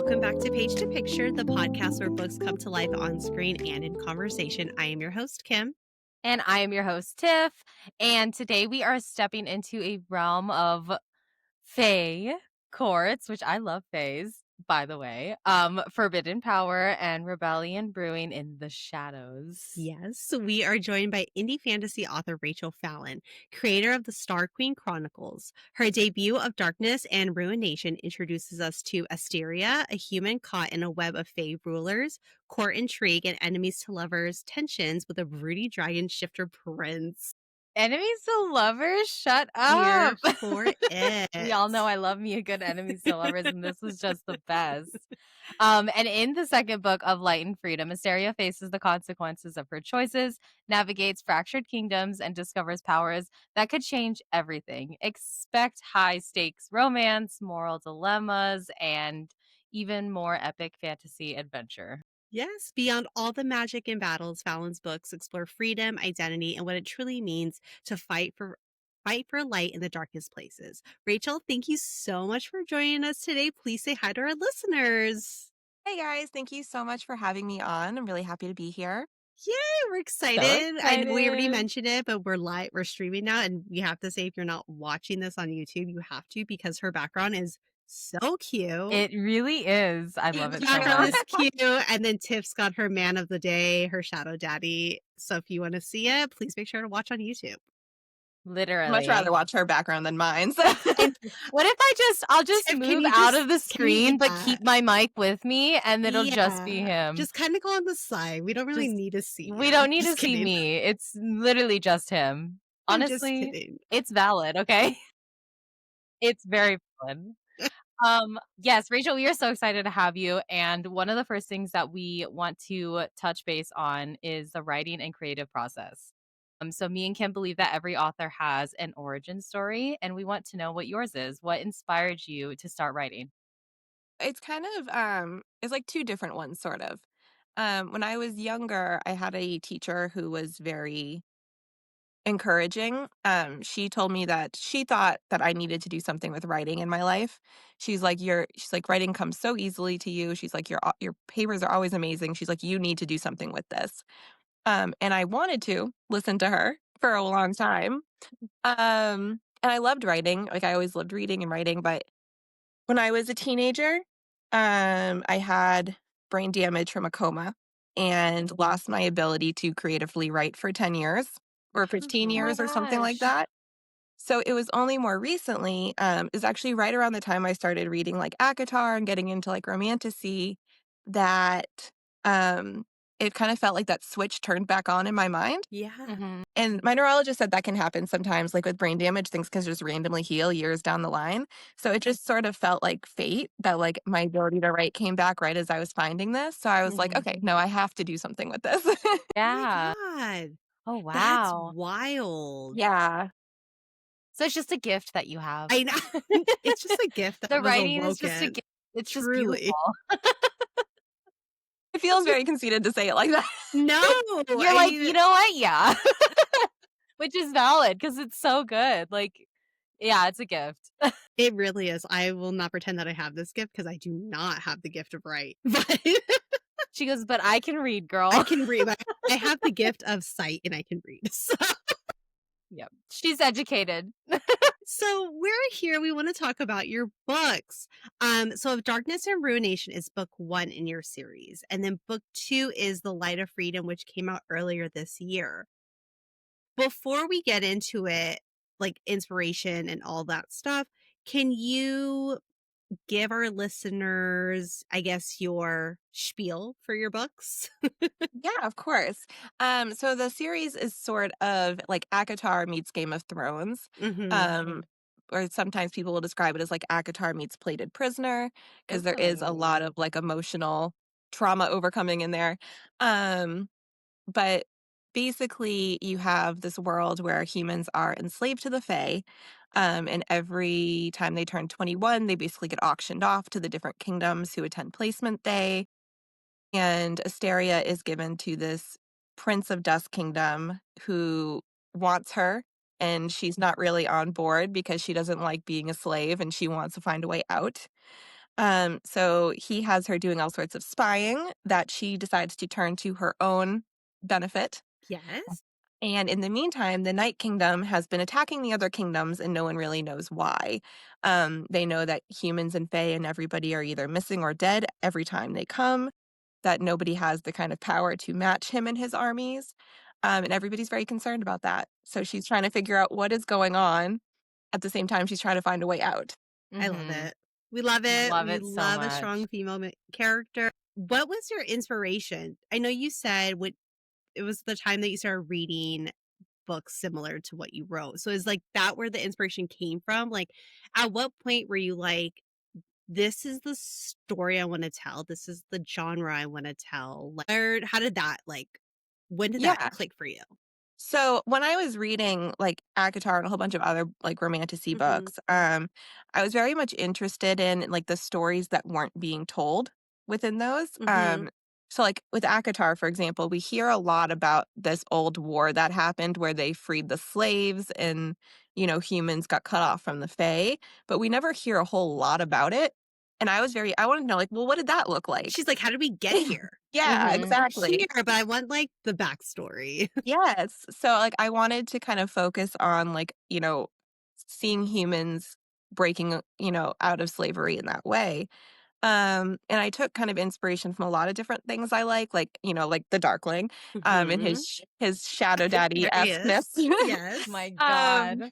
welcome back to Page to Picture, the podcast where books come to life on screen and in conversation. I am your host, Kim. And I am your host, Tiff. And today we are stepping into a realm of fae courts, which I love faes, by the way. Forbidden power and rebellion brewing in the shadows. Yes, we are joined by indie fantasy author Rachel Fallon, creator of the Star Queen Chronicles. Her debut of Darkness and Ruination introduces us to Asteria, a human caught in a web of fae rulers, court intrigue, and enemies to lovers tensions with a broody dragon shifter prince. Enemies to lovers, shut Here up. for it. We all know I love me a good enemies to lovers, and this was just the best. And in the second book of Light and Freedom, Asteria faces the consequences of her choices, navigates fractured kingdoms, and discovers powers that could change everything. Expect high-stakes romance, moral dilemmas, and even more epic fantasy adventure. Yes, beyond all the magic and battles, Fallon's books explore freedom, identity, and what it truly means to fight for light in the darkest places. Rachel, thank you so much for joining us today. Please say hi to our listeners. Hey guys, thank you so much for having me on. I'm really happy to be here. Yay, we're excited. So And we already excited. mentioned it, but we're streaming now, and you have to say if you're not watching this on YouTube, you have to because her background is so cute. It really is. I love it so Background much. is cute, and then Tiff's got her man of the day, her shadow daddy. So if you want to see it, please make sure to watch on YouTube. Literally. I'd much rather watch her background than mine. So. What if I'll just Tiff, can move you out just- of the screen, but keep my mic with me, and it'll just be Yeah, him. Just kind of go on the side. We don't really Just- need to see. We you. don't need to Just see kidding. me. It's literally just him. I'm just Honestly, kidding. it's valid, okay? It's very fun. Yes, Rachel, we are so excited to have you. And one of the first things that we want to touch base on is the writing and creative process. So me and Kim believe that every author has an origin story, and we want to know what yours is. What inspired you to start writing? It's kind of it's like two different ones, sort of. When I was younger, I had a teacher who was very encouraging. She told me that she thought that I needed to do something with writing in my life. She's like, writing comes so easily to you. She's like, your papers are always amazing. She's like, you need to do something with this. And I wanted to listen to her for a long time. And I loved writing. Like I always loved reading and writing. But when I was a teenager, I had brain damage from a coma and lost my ability to creatively write for 10 years or 15 Oh my years or something like gosh. that. So it was only more recently, is actually right around the time I started reading like ACOTAR and getting into like romantasy that it kind of felt like that switch turned back on in my mind. Yeah. Mhm. And my neurologist said that can happen sometimes, like with brain damage, things can just randomly heal years down the line. So it just sort of felt like fate that like my ability to write came back right as I was finding this. So I was like, okay, no, I have to do something with this. Yeah. Oh my God. Oh, That's wow. wild. Yeah. So it's just a gift that you have. I know. It's just a gift that The was writing is just a awoken. gift. It's just Truly. beautiful. It feels very conceited to say it like that. No. You're I like, mean, you know what? Yeah. Which is valid because it's so good. Like, yeah, it's a gift. it really is. I will not pretend that I have this gift because I do not have the gift of write. But She goes, but I can read, girl. I can read. I have the gift of sight and I can read. So. Yep. She's educated. So we're here. We want to talk about your books. So of Darkness and Ruination is book 1 in your series. And then book 2 is The Light of Freedom, which came out earlier this year. Before we get into it, like inspiration and all that stuff, can you give our listeners, I guess, your spiel for your books? Yeah, of course. So the series is sort of like ACOTAR meets Game of Thrones. Mhm. Or sometimes people will describe it as like ACOTAR meets Plated Prisoner, because there is a lot of like emotional trauma overcoming in there. But basically you have this world where humans are enslaved to the Fae. And every time they turn 21, they basically get auctioned off to the different kingdoms who attend placement day. And Asteria is given to this prince of Dusk Kingdom who wants her, and she's not really on board because she doesn't like being a slave and she wants to find a way out. So he has her doing all sorts of spying that she decides to turn to her own benefit. Yes. And in the meantime, the Night Kingdom has been attacking the other kingdoms, and no one really knows why. They know that humans and Fae and everybody are either missing or dead every time they come, that nobody has the kind of power to match him and his armies. And everybody's very concerned about that. So she's trying to figure out what is going on. At the same time, she's trying to find a way out. I love Mhm. it. We love it. Love We it so love a strong much. female character. What was your inspiration? I know you said what it was the time that you started reading books similar to what you wrote. So is like that where the inspiration came from? Like at what point were you like, this is the story I want to tell. This is the genre I want to tell. Like, how did that like when did that Yeah. click for you? So when I was reading like ACOTAR and a whole bunch of other like romantasy Mhm. books, I was very much interested in like the stories that weren't being told within those. Mhm. So like with ACOTAR, for example, we hear a lot about this old war that happened where they freed the slaves and humans got cut off from the Fae, but we never hear a whole lot about it. And I wanted to know like, well, what did that look like? She's like, how did we get here? Yeah, Mhm. exactly. Here, but I want like the backstory. Yes. So, like, I wanted to kind of focus on, like, seeing humans breaking, out of slavery in that way. And I took kind of inspiration from a lot of different things I like the Darkling, and Mhm. his shadow Hilarious. daddy-esque-ness. Yes. My Um, god.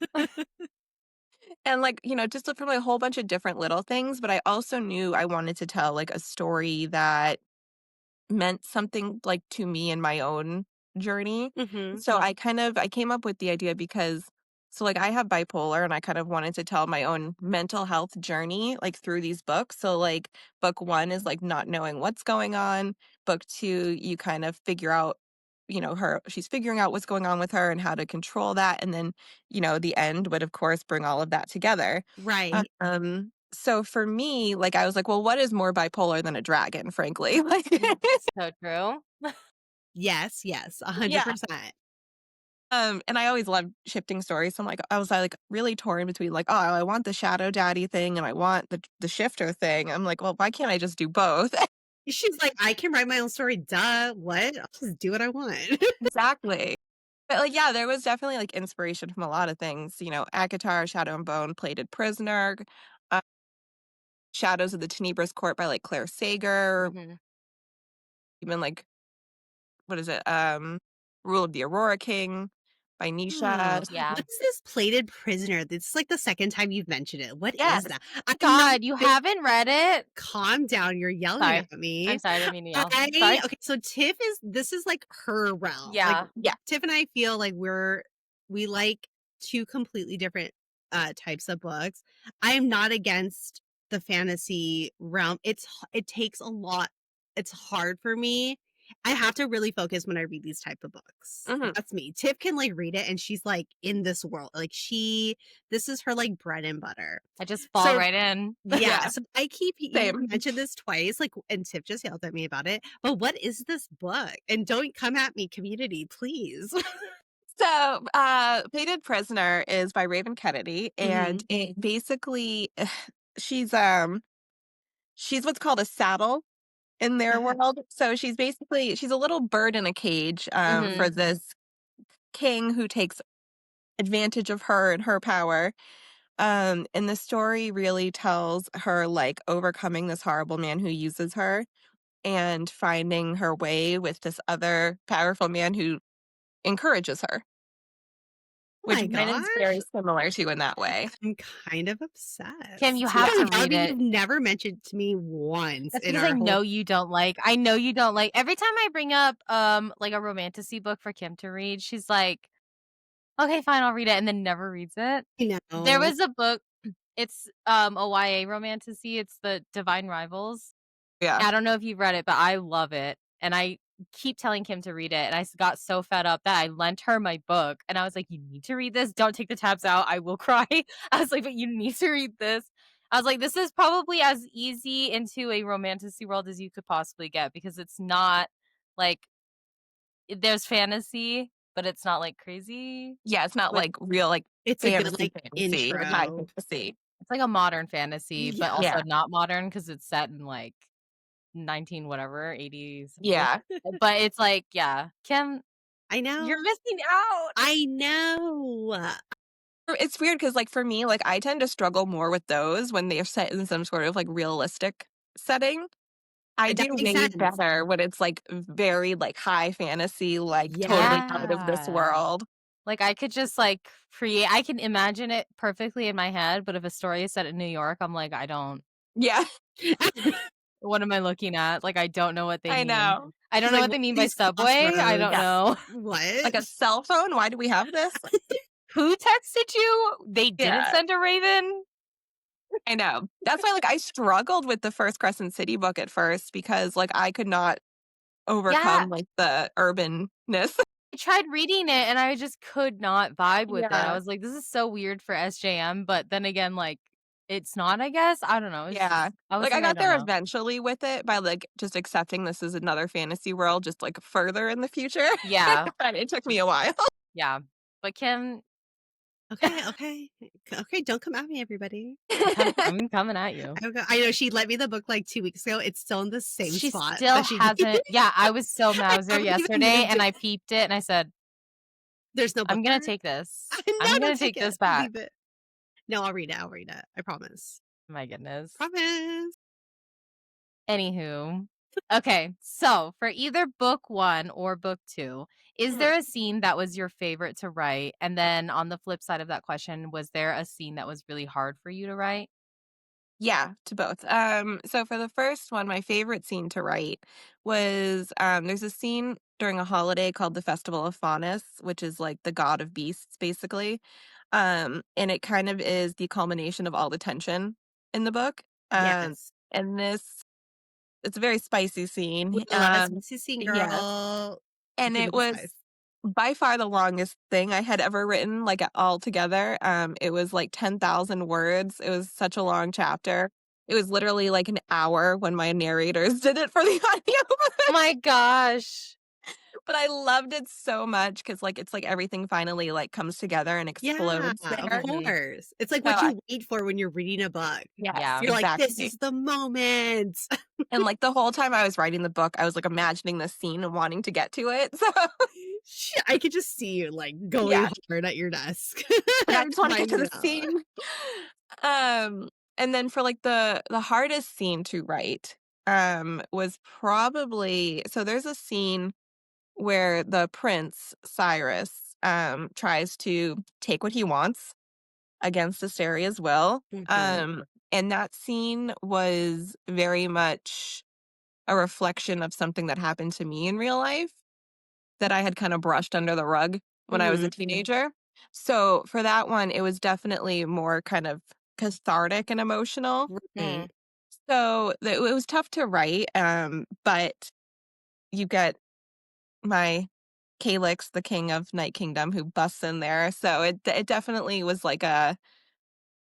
and like, just from a whole bunch of different little things, but I also knew I wanted to tell like a story that meant something, like, to me in my own journey. Mhm. So I came up with the idea because like, I have bipolar, and I kind of wanted to tell my own mental health journey, like, through these books. So, like, book 1 is, like, not knowing what's going on. Book 2, you kind of figure out, she's figuring out what's going on with her and how to control that, and then, the end would, of course, bring all of that together. Right. So for me, like, I was like, "Well, what is more bipolar than a dragon, frankly?" Like So true. Yes, yes, Yeah, 100%. and I always loved shifting stories, so I was, like, really torn between, like, "Oh, I want the shadow daddy thing, and I want the shifter thing." I'm like, "Well, why can't I just do both?" She's like, "I can write my own story, duh, what? I'll just do what I want." Exactly. But, like, yeah, there was definitely, like, inspiration from a lot of things, ACOTAR, Shadow and Bone, Plated Prisoner, uh, Shadows of the Tenebrous Court by, like, Claire Sager, Mhm. even, like, what is it? Rule of the Aurora King by Oh, Nisha. Yeah. what's this Plated Prisoner? This is, like, the second time you've mentioned it. What is Yes. that? I'm not God, you big haven't read it? calm down, you're yelling Sorry. at me. I'm sorry, I didn't mean to yell. I Sorry. okay, so Tiff is this is, like, her realm. Like, Yeah. Yeah. Tiff and I feel like we like 2 completely different, types of books. I am not against the fantasy realm. It takes a lot. It's hard for me. I have to really focus when I read these type of books. Mhm. That's me. Tiff can, like, read it, and she's, like, in this world. Like, this is her, like, bread and butter. I just fall So right in. yeah, Yeah. so I keep you Same. mentioned this twice, like, and Tiff just yelled at me about it, but what is this book? And don't come at me, community, please. So, Fated Prisoner is by Raven Kennedy, and Mhm. it basically she's, she's what's called a saddle in their Uh, world. So she's a little bird in a cage, Mhm. for this king who takes advantage of her and her power. And the story really tells her, like, overcoming this horrible man who uses her and finding her way with this other powerful man who encourages her, oh which my Brandon's very gosh, similar to in that way. I'm kind of Kim, you obsessed. have to Don't yell at read me, it. you've never mentioned to me once That's in because I our whole know you don't like every time I bring up, like, a romantasy book for Kim to read, she's like, "Okay, fine, I'll read it," and then never reads it. I There know. was a book, it's, a YA romantasy, it's The Divine Rivals. Yeah. I don't know if you've read it, but I love it, and I keep telling Kim to read it, and got so fed up that I lent her my book, and I was like, "You need to read this, don't take the tabs out, I will cry." I was like, "But you need to read this." I was like, "This is probably as easy into a romantasy world as you could possibly get, because it's not, like, there's fantasy, but it's not, like, crazy." Yeah, it's not But like real, like, It's a good, fantasy like, fantasy or high intro. fantasy. It's like a modern fantasy, but Yeah. also Yeah. not modern because it's set in, like, 19 whatever, 80 something. Yeah. But it's like, yeah. Kim, I you're know. missing out. I know. It's weird because, like, for me, like, I tend to struggle more with those when they're set in some sort of, like, realistic setting. I That do makes way sense. better when it's, like, very, like, high fantasy, like, totally out of this Yeah. world. Like, I could just, like, create I can imagine it perfectly in my head, but if a story is set in New York, I'm like, "I don't Yeah, what am I looking at?" Like, I don't know what they I mean. know. I don't She's know like, what "What they are mean by these subway, I don't crossroads? Yeah, know. like What?" a cell phone? Why do we have this? Who texted you? They didn't Yeah, send a raven? I know. That's why, like, I struggled with the first Crescent City book at first because, like, I could not Yeah, overcome, like, the urbanness. I tried reading it and I just could not vibe with it. I Yeah, was like, "This is so weird for SJM," but then again, like, it's not, I guess? I don't know, it's yeah. just I was Like, I like, "I got don't there know." eventually with it by, like, just accepting this is another fantasy world just, like, further in the future, Yeah, but it took me a while. yeah. But Kim, Okay, okay. Okay, don't come at me, everybody. I'm coming at you. I know she lent me the book, like, 2 weeks ago. It's still in the same She spot still that she gave hasn't yeah, I was so mad. I I was there haven't even yesterday moved and it. I peeped it and I said, There's no book "I'm gonna there? take this. No, I'm don't gonna take take it. this back." Leave it. No, I'll read it. I promise. My goodness. Promise. Anywho. Okay, so for either book 1 or book 2, is Mhm. there a scene that was your favorite to write? And then on the flip side of that question, was there a scene that was really hard for you to write? Yeah, to both. So for the first one, my favorite scene to write was there's a scene during a holiday called the Festival of Faunus, which is like the god of beasts, basically. And it kind of is the culmination of all the tension in the book. Um, Yes. and it's a very spicy We scene. love a spicy scene, Yes. girl. And Give me it the was spice. by far the longest thing I had ever written, like, all together. It was, like, 10,000 words. It was such a long chapter. It was literally, like, an hour when my narrators did it for the Oh audiobook, my gosh. but I loved it so much because like, it's like everything finally, like, comes together and Yeah, explodes of there. Mhm. course. It's like So what I you wait for when you're reading a book. Yes, Yeah. You're like, "This exactly. is the moment." And, like, the whole time I was writing the book, I was, like, imagining this scene and wanting to get to it, so I could just see you, like, going yeah. hard at your desk. Like, I just wanna get to Finding the it out. scene. Um, and then for, like, the hardest scene to write, was probably so there's a scene where the prince, Cyrus, tries to take what he wants against Asteria's will, Mhm. and that scene was very much a reflection of something that happened to me in real life that I had kinda brushed under the rug when I was a Mhm. teenager. So, for that one, it was definitely more kind of cathartic and emotional. Mm. Right. So, it was tough to write, but you get my Calyx, the king of Night Kingdom, who busts in there, so it definitely was like a,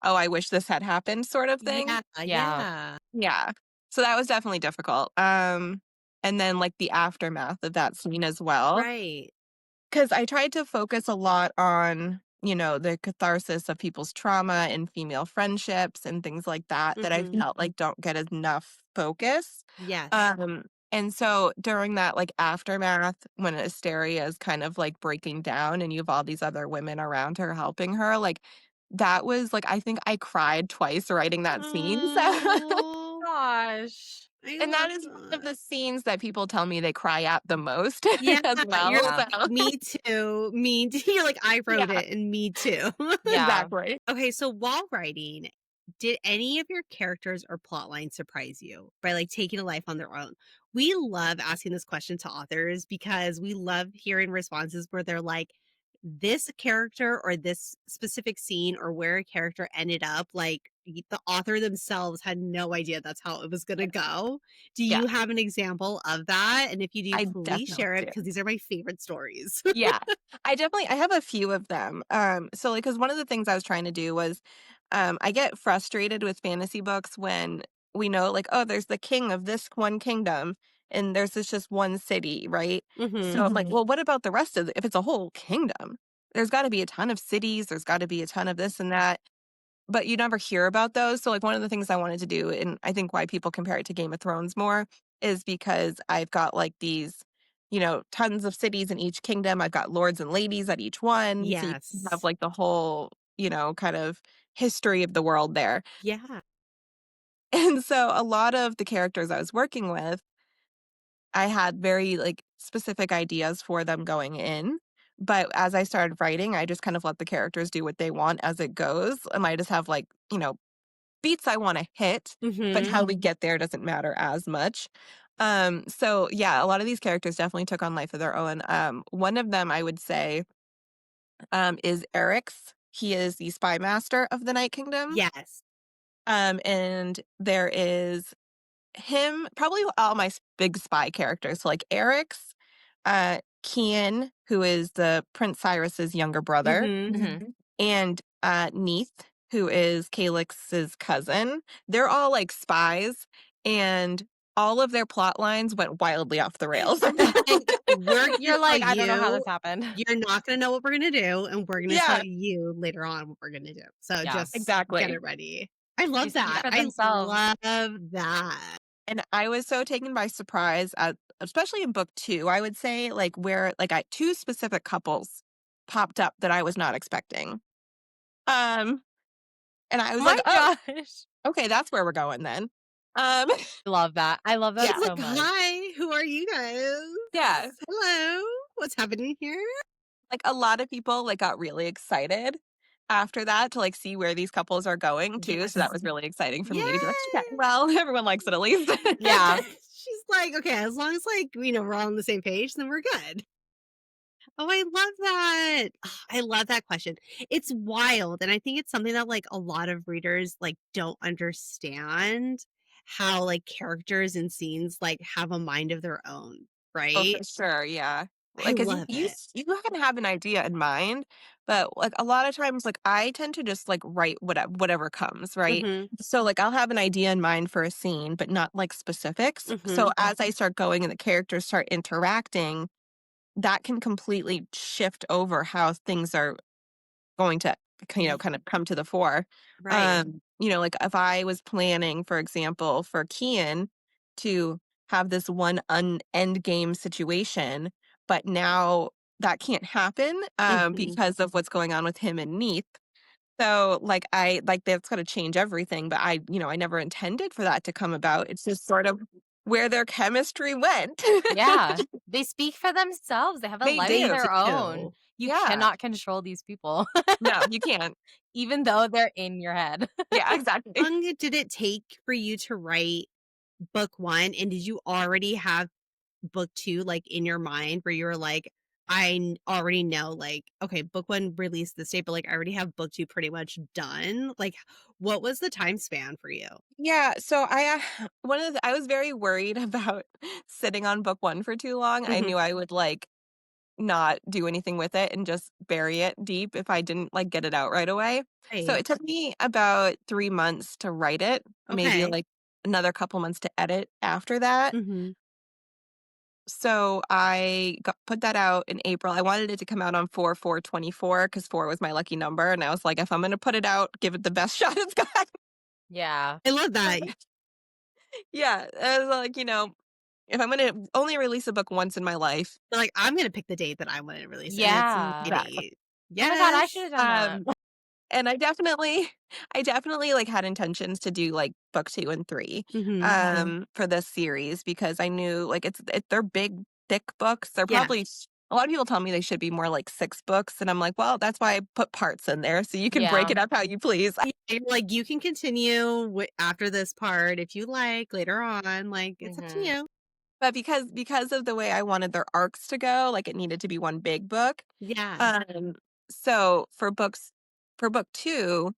"Oh, I wish this had happened," sort of thing. Yeah, Yeah. yeah. Yeah. So, that was definitely difficult, and then, like, the aftermath of that scene as well. Right. 'Cause I tried to focus a lot on, the catharsis of people's trauma and female friendships and things like that I Mhm. felt like don't get enough focus. Yes. And so during that, like, aftermath, when Asteria is kind of, like, breaking down and you have all these other women around her helping her, like, that was like, I think I cried twice writing that scene, so Oh, Gosh. I and that love is one of that. the scenes that people tell me they cry at the most Yeah, as you're well, Yeah. so like, "Me too, me too." You're like, "I wrote yeah, it and me too." Yeah. exactly. Okay, so while writing, did any of your characters or plot lines surprise you by, like, taking a life on their own? We love asking this question to authors because we love hearing responses where they're like, "This character or this specific scene or where a character ended up, like, the author themselves had no idea that's how it was gonna go." Do Yeah, you have an example of that? And if you do, I please definitely share it do. because these are my favorite stories. Yeah, I have a few of them. So, like, 'cause one of the things I was trying to do was, I get frustrated with fantasy books when we know, like, "Oh, there's the king of this one kingdom, and there's this just one city," right? Mhm. So I'm like, "Well, what about the rest of if it's a whole kingdom, there's gotta be a ton of cities, there's gotta be a ton of this and that." but you never hear about those. So, like, one of the things I wanted to do, and I think why people compare it to Game of Thrones more, is because I've got like these, tons of cities in each kingdom. I've got lords and ladies at each one. So you have Yes. like the whole, kind of history of the world there. Yeah. And so a lot of the characters I was working with, I had very like specific ideas for them going in. But as I started writing, I just kind of let the characters do what they want as it goes. And I just have like, beats I want to hit, but Mhm. how we get there doesn't matter as much. So yeah, a lot of these characters definitely took on life of their own. One of them I would say is Eric's. He is the spy master of the Night Kingdom. Yes. And there is him, probably all my big spy characters, so like Eric's, Kian, who is the Prince Cyrus's younger brother, Mhm. and Neith, who is Calix's cousin. They're all like spies, and all of their plot lines went wildly off the rails. And we're gonna You're tell like, "I don't know how you, this happened." you're not gonna know what we're gonna do, and we're gonna tell Yeah, you later on what we're gonna do. So Yeah. just get exactly. it ready. I They love speak that. for I themselves. love that. And I was so taken by surprise at, especially in book 2, I would say, like, where, like, I 2 specific couples popped up that I was not expecting. Um, and I Oh was like, my "Oh, gosh. okay, that's where we're going then." Um, I love that. I love that She's yeah, so like, much. "Hi, who are you guys? yeah. Hello, what's happening here?" Like, a lot of people, like, got really excited after that to, like, see where these couples are going too, so that Yes. was really exciting for me to be like, Yes. "Okay, well, everyone likes it at least." Yeah. She's like, "Okay, as long as, like, we're all on the same page, then we're good." Oh, I love that. I love that question. It's wild, and I think it's something that, like, a lot of readers, like, don't understand how, like, characters and scenes, like, have a mind of their own, Oh, for right? sure, yeah. I Like, 'cause love it. you can have an idea in mind, but, like, a lot of times, like, I tend to just, like, write whatever comes, right? Mhm, So, like, I'll have an idea in mind for a scene, but not, like, specifics. So, mhm. as I start going and the characters start interacting, that can completely shift over how things are going to, Ye kind of come to the fore. right. Like if I was planning, for example, for Kian to have this one end game situation, but now that can't happen Mhm. because of what's going on with him and Neith. So like I like that's gonna change everything, but I never intended for that to come about. It's just sort of where their chemistry went. Yeah. They speak for themselves. They have a They life of They do. their own. do. You Yeah. cannot control these people, No, you can't. even though they're in your head. Yeah, exactly. How long did it take for you to write book 1, and did you already have book 2, like, in your mind where you were like, already know, like, okay, book 1 released this date, but, like, I already have book 2 pretty much done? Like, what was the time span for you? Yeah, so one of the I was very worried about sitting on book 1 for too long. I Mhm. knew I would, like, not do anything with it and just bury it deep if I didn't, like, get it out right away. So Right. it took me about 3 months to write it, maybe, Okay. like, another couple months to edit after that. Mhm. So I put that out in April. I wanted it to come out on 4/4/24 because 4 was my lucky number, and I was like, "If I'm gonna put it out, give it the best shot it's got." Yeah. I love that. Yeah, I was like, if I'm gonna only release a book once in my life. You're like, "I'm gonna pick the date that I wanna release it, and it's my Yeah. Exactly. date." Oh my god, I should Yes. have done that. Um, and I definitely, like, had intentions to do, like, book 2 and 3, Mhm. for this series because I knew, like, they're big, thick books. They're Yeah. probably a lot of people tell me they should be more like 6 books, and I'm like, "Well, that's why I put parts in there, so you can break Yeah. it up how you please." Yeah, you're like, "You can continue after this part if you like later on, like, it's up to Mhm. you." But because of the way I wanted their arcs to go, like, it needed to be one big book. Yeah. Um, so for book 2,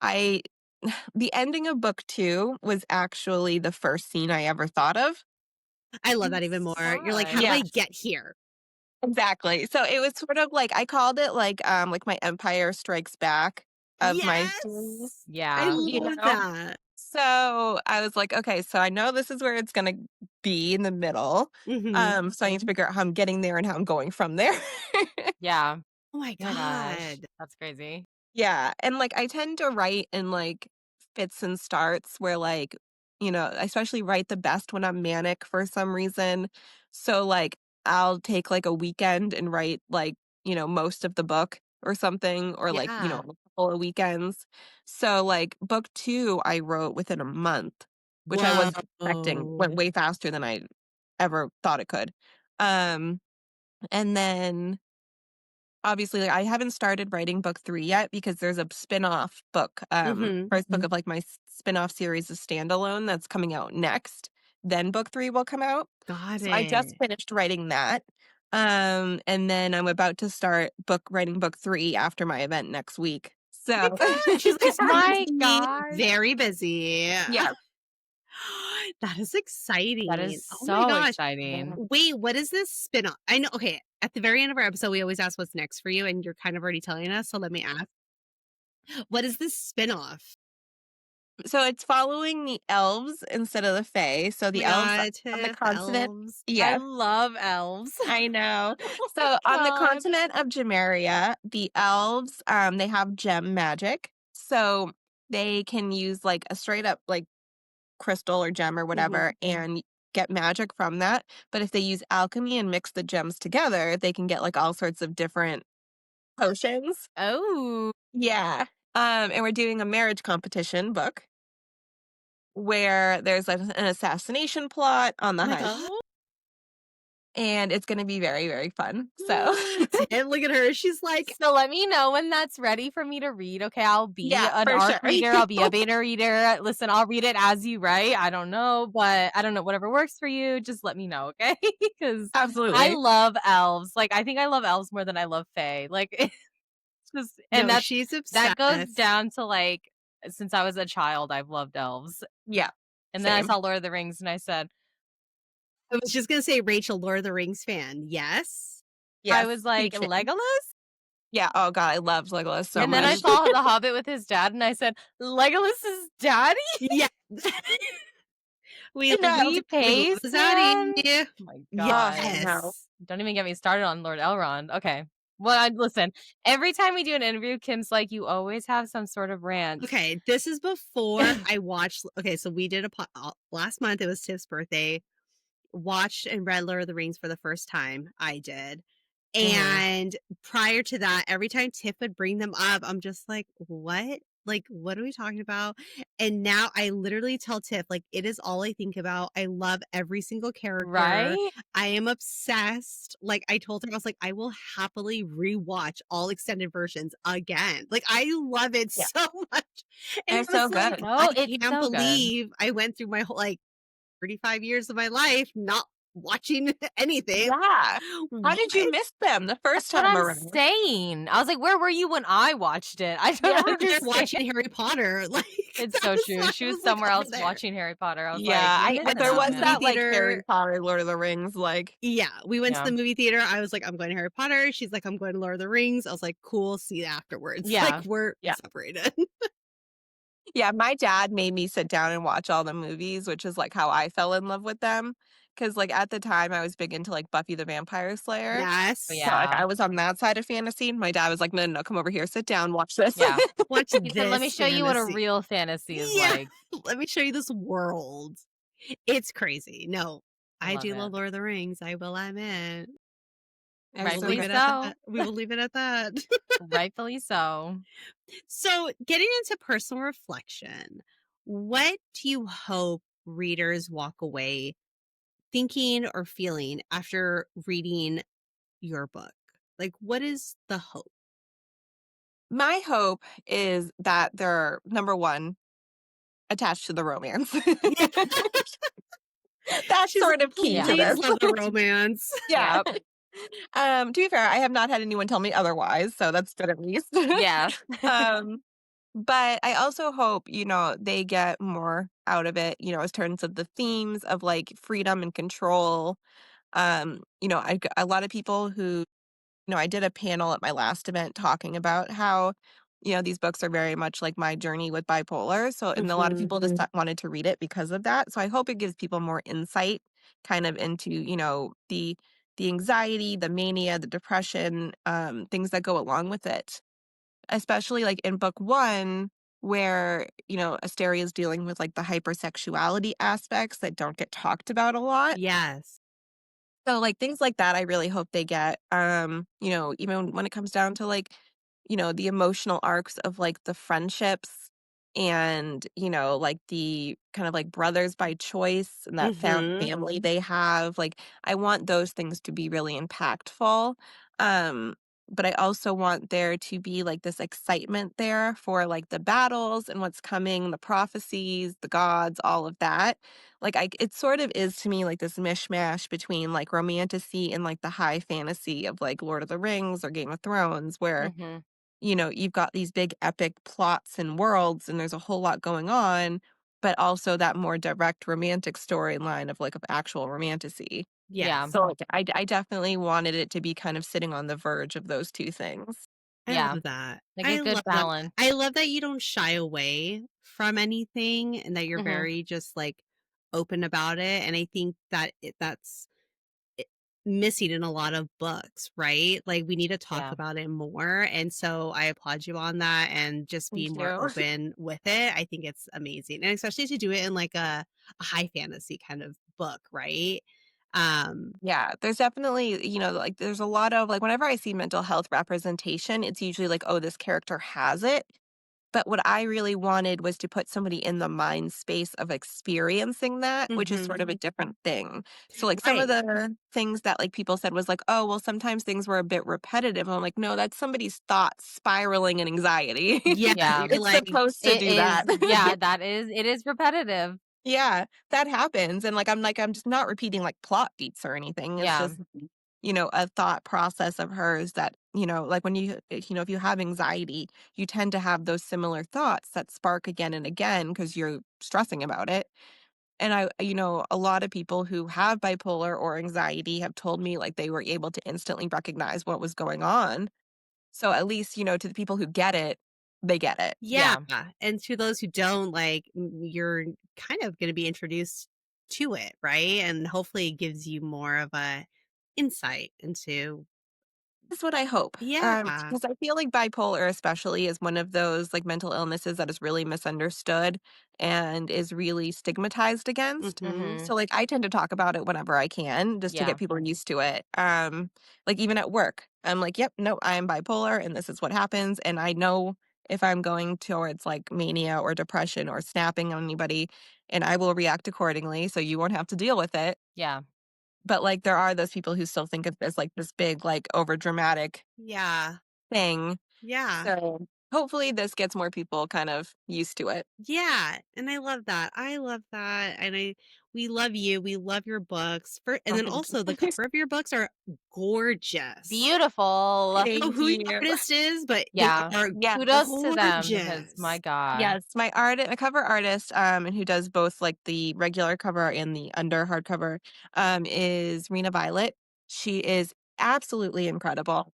I the ending of book 2 was actually the first scene I ever thought of. I love that even more. You're like, "How do Yeah, I get here?" exactly. So it was sort of like I called it like my Empire Strikes Back of my series, Yes! I Yeah. you love know? that. So I was like, "Okay, so I know this is where it's gonna be in the middle, Mhm. so I need to figure out how I'm getting there and how I'm going from there." Yeah. Oh my Oh my gosh. god. That's crazy. Yeah, and, like, I tend to write in, like, fits and starts where, like, I especially write the best when I'm manic for some reason. So, like, I'll take, like, a weekend and write, like, most of the book or something, or, like, Yeah. a couple of weekends. So, like, book 2, I wrote within a month, which I wasn't expecting. Whoa. Went way faster than I ever thought it could. Um, and then obviously, like, I haven't started writing book 3 yet because there's a spin-off book, Mhm. first book of, like, my spin-off series is Standalone that's coming out next, then book 3 will come out. Got So I just it. finished writing that, and then I'm about to start writing book 3 after my event next week. Oh my So god, she's, like, super My busy, god. very busy. yeah. That is That exciting. is Oh my so gosh. exciting. Wait, what is this spin-off? I know, okay, at the very end of our episode, we always ask what's next for you, and you're kind of already telling us, so let me ask. What is this spin-off? So it's following the elves instead of the fae. So Oh the my elves god, on the Tiff, continent. elves. I Yes. love elves. I know. Oh my So on the god. continent of Jamaria, the elves, they have gem magic. So they can use like a straight up like crystal or gem or Mhm. whatever and get magic from that. But if they use alchemy and mix the gems together, they can get like all sorts of different potions. Oh. Yeah. And we're doing a marriage competition book where there's like an assassination plot on Oh the my hunt. god. And it's going to be very, very fun. So, Tiff, look at her. She's like, So let me know when that's ready for me to read. Okay, I'll be yeah, an for ARC sure. reader. I'll be a beta reader. Listen, I'll read it as you write. I don't know, but I don't know. Whatever works for you, just let me know, okay? Because I Absolutely. love elves. Like I think I love elves more than I love fae. Like it's just, and no, she's that goes obsessed. down to like since I was a child, I've loved elves. Yeah, And then I same. saw Lord of the Rings, and I said, I was just gonna say Rachel, Lord of the Rings fan. Yes. I Yes, was like huge fan. Legolas. Yeah, oh god, I loved Legolas so And then I much. saw The Hobbit with his dad, and I said, Legolas's daddy. Yeah. we Lee we love Pace, Zaddy. man. Oh my Oh, god. no. Yes. Don't even get me started on Lord Elrond. Okay. Well, listen, every time we do an interview, Kim's like, you always have some sort of rant. Okay, this is before I watched. Okay, so we did last month. It was Tiff's birthday. Watched and read Lord of the Rings for the first time. I did. Mhm. And prior to that, every time Tiff would bring them up, I'm just like, what? Like, what are we talking about? And now I literally tell Tiff, like, it is all I think about. I love every single character. Right? I am obsessed. Like, I told her, I was like, I will happily rewatch all extended versions again. Like, I love it Yeah, so much. And they're I was so like, good. I Oh, it's can't so good. believe I went through my whole, like, 35 years of my life not watching anything. Yeah. How did you What? miss them the That's first what time I'm around? saying. I was like, where were you when I watched it? I Yeah. don't Over there understand. watching Harry Potter. Like, It's that so was true. why She I was was like somewhere over else there. watching Harry Potter. I was like, Yeah, you're I Went missing to there the out, was movie that, man. like, theater. Harry Potter, Lord of the Rings, like Yeah, we went to Yeah. the movie theater. I was like, I'm going to Harry Potter. She's like, I'm going to Lord of the Rings. I was like, cool, see you afterwards. Like, Yeah. we're yeah. separated. Yeah, my dad made me sit down and watch all the movies, which is, like, how I fell in love with them. Because like, at the time, I was big into, like, Buffy the Vampire Slayer. But Yes. So, like, yeah. I was on that side of fantasy, and my dad was like, "No, no, no, come over here, sit down, watch this." Yeah. Watch He said, let me this show you what a fantasy. real fantasy is Yeah. like. Let me show you this world. It's crazy. No, I I love do it. love Lord of the Rings. I will admit. They're We will so leave Rightfully good. it at so. that. We will leave it at that. Rightfully so. So, getting into personal reflection, what do you hope readers walk away thinking or feeling after reading your book? Like, what is the hope? My hope is that they're, number 1, attached to the romance. Yeah. That's She's sort of like, key to Yeah. please this. love the romance. Yeah. Yep. To be fair, I have not had anyone tell me otherwise, so that's good at least. Yeah. Um, but I also hope, they get more out of it, as terms of the themes of, like, freedom and control. A lot of people who I did a panel at my last event talking about how, these books are very much like my journey with bipolar. So, and a lot of Mhm. people just wanted to read it because of that. So I hope it gives people more insight kind of into, the anxiety, the mania, the depression, things that go along with it. especially, like, in book 1 where, Asteria is dealing with, like, the hypersexuality aspects that don't get talked about a lot. Yes. So, like, things like that, I really hope they get, even when it comes down to, like, the emotional arcs of, like, the friendships and, like, the kind of, like, brothers by choice and that found Mhm. family they have, like, I want those things to be really impactful, um, but I also want there to be, like, this excitement there for, like, the battles and what's coming, the prophecies, the gods, all of that. Like, it sort of is to me like this mishmash between, like, romantasy and, like, the high fantasy of, like, Lord of the Rings or Game of Thrones where, Mhm. you've got these big epic plots and worlds and there's a whole lot going on, but also that more direct romantic storyline of actual romantasy. Yeah. Yes. So, like, I definitely wanted it to be kind of sitting on the verge of those 2 things. I Yeah. love that. Like a I good love that. balance. I love that you don't shy away from anything and that you're Mhm. very just, like, open about it, and I think that that's I missing in a lot of books, right? Like, we need to talk Yeah. about it more, and so I applaud you on that and just Thank being more you. open with it. I think it's amazing, and especially to do it in, like, a high fantasy kind of book, right? Um Yeah, there's definitely, like, there's a lot of like, whenever I see mental health representation, it's usually like, "Oh, this character has it." But what I really wanted was to put somebody in the mind space of experiencing that, which is Mhm. sort of a different thing. So, like, some of Right. the things that, like, people said was like, "Oh, well, sometimes things were a bit repetitive." I'm like, "No, that's somebody's thoughts spiraling in anxiety." Yeah, Yeah. you're It's like supposed to It do that. is yeah, that is it is repetitive. Yeah, that happens, and, I'm just not repeating, like, plot beats or anything. It's Yeah. just, a thought process of hers that, like, when if you have anxiety, you tend to have those similar thoughts that spark again and again because 'cause you're stressing about it, and a lot of people who have bipolar or anxiety have told me, like, they were able to instantly recognize what was going on. So, at least, to the people who get it, they get it. Yeah, Yeah. and to those who don't, like, you're kind of gonna be introduced to it, right? And hopefully it gives you more of a insight into That's what I hope, yeah. because I feel like bipolar especially is one of those, like, mental illnesses that is really misunderstood and is really stigmatized against. Mhm. Mhm. So, like, I tend to talk about it whenever I can just to get Yeah. people used to it. Like, even at work, I'm like, "Yep, no, I am bipolar, and this is what happens," and I know if I'm going towards, like, mania or depression or snapping on anybody, and I will react accordingly, so you won't have to deal with it. Yeah. But, like, there are those people who still think of this, like, this big, like, overdramatic Yeah. thing. Yeah. So, hopefully this gets more people kind of used to it. Yeah, and I love that. I love that, and we love you. We love your books. For and Oh, then thank also the you. cover of your books are gorgeous. Beautiful. I don't know Thank who your you. artist is, but they Yeah. are Yes. Kudos to them because my gorgeous. god. Yes, my cover artist, and who does both, like, the regular cover and the under hardcover, is Rena Violet. She is absolutely incredible.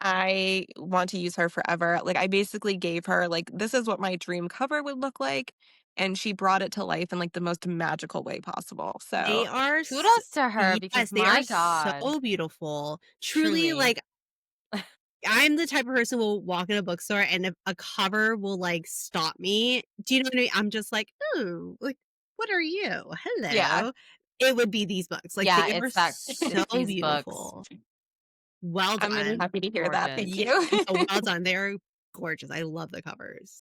I want to use her forever. Like, I basically gave her, like, "This is what my dream cover would look like," and she brought it to life in, like, the most magical way possible. They So, are Kudos to her because yes, they are my so god. beautiful. Truly, Truly. like, I'm the type of person who will walk in a bookstore and if a cover will, like, stop me. Do you know what I mean? I'm just like, "Ooh, like, what are you? yeah. Hello." It would be these books. Like, Yeah, they are it's that so it's these books. beautiful. Well I'm really done. happy to hear that. Thank Gorgeous. you. No, well done. They're gorgeous. I love the covers.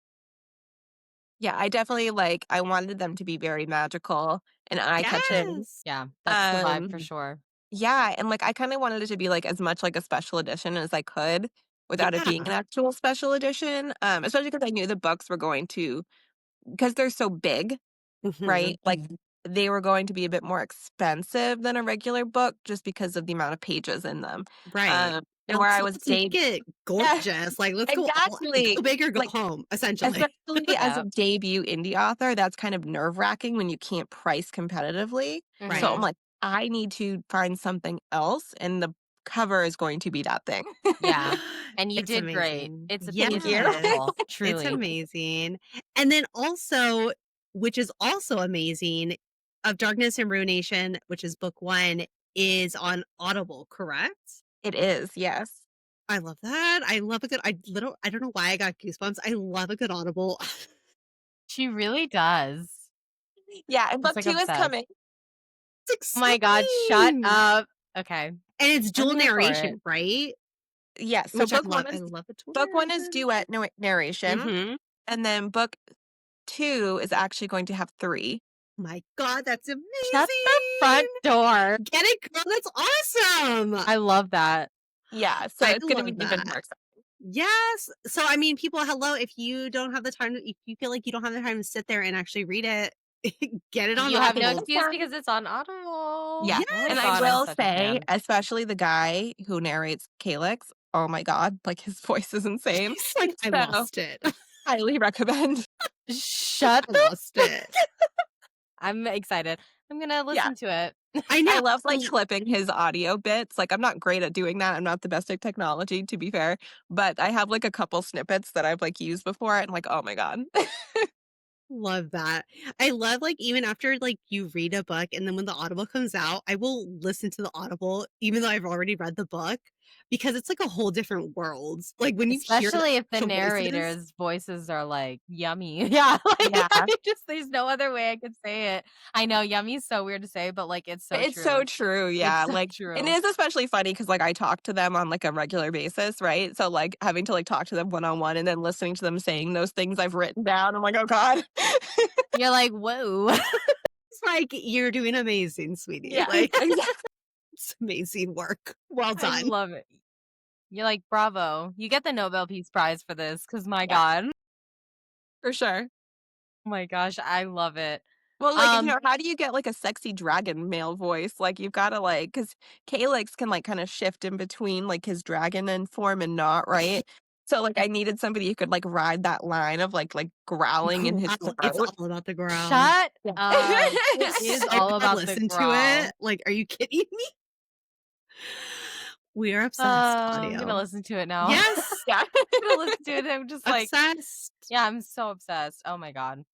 Yeah, I definitely, like, I wanted them to be very magical and eye-catching. Yes. Yeah, that's the vibe Um, for sure. yeah, and, like, I kinda wanted it to be, like, as much like a special edition as I could without it being Yeah. an actual special edition, especially because I knew the books were going to because they're so big, Mhm. right? Like, they were going to be a bit more expensive than a regular book just because of the amount of pages in them. Right. And where I was Let's make it yeah, gorgeous. Like, let's exactly. go big or go Like, home, essentially. especially as a Yeah. debut indie author, that's kind of nerve-wracking when you can't price competitively. So I'm Mhm. Right. like, I need to find something else, and the cover is going to be that thing. Yeah. And you It's did great. amazing. Thank It's you. Yes. beautiful, It's truly. amazing. And then also, which is also amazing, Of Darkness and Ruination, which is book 1, is on Audible, correct? It is, yes. I love that. I love a good I don't know why I got goosebumps. I love a good audible. She really does. Yeah, and Just, book like, 2 is obsessed. coming. It's Oh my god, shut exciting. up. Okay. And it's I'm dual here for it. narration, right? Yeah, so Which I book love. 1 I is love a dual book 1 is narration. duet narration, Mhm. and then book 2 is actually going to have 3. My god, that's Shut the front amazing. door. Get it, girl. That's awesome. I love that. Yeah, so I it's gonna be love even that. more exciting. Yes. So, I mean, people, hello, if you don't have the time if you feel like you don't have the time to sit there and actually read it, get it on You have no Audible. excuse because it's on Audible. Yeah, Oh my and Yes. I god, I'm will such a say, fan. especially the guy who narrates Calyx, oh my god, like, his voice is insane. He's like, I So, lost it. highly recommend. Shut I the lost it. I'm excited. I'm gonna Yeah. listen to it. I I know. love, like, clipping his audio bits, like, I'm not great at doing that, I'm not the best at technology, to be fair, but I have, like, a couple snippets that I've, like, used before, and, like, oh my god. Love that. I love, like, even after, like, you read a book and then when the Audible comes out, I will listen to the Audible even though I've already read the book because it's like a whole different world. Like, when you hear the Especially if the actual voices. narrators' voices are, like, yummy. Yeah, like, Yeah, I just there's no other way I could say it. I know yummy is so weird to say, but, like, it's but so it's so true. true, It's yeah, so like, and it true. is especially funny because like, I talk to them on, like, a regular basis, right? So, like, having to, like, talk to them one-on-one and then listening to them saying those things I've written down, I'm like, "Oh god." You're like, "Whoa." It's like, "You're doing amazing, sweetie." Yeah, Like, exactly. it's amazing work. Well I done. love it. You're like, "Bravo. You get the Nobel Peace Prize for this, because my Yeah, god." for sure. Oh my gosh, I love it. Well, like, Um, how do you get, like, a sexy dragon male voice? Like, you've gotta, like, because Calyx can, like, kinda shift in between, like, his dragon and form and not, right? So, like, I needed somebody who could, like, ride that line of, like, growling in his Growl. It's throat. all about the growl. shut Yeah. up. It I'm is so all glad about the listen to it. growl. Like, are you kidding me? We are obsessed, I'm gonna audio. listen to it now. Yes, Yeah. I'm gonna listen to it, I'm just like obsessed. yeah, I'm so obsessed. Oh my god.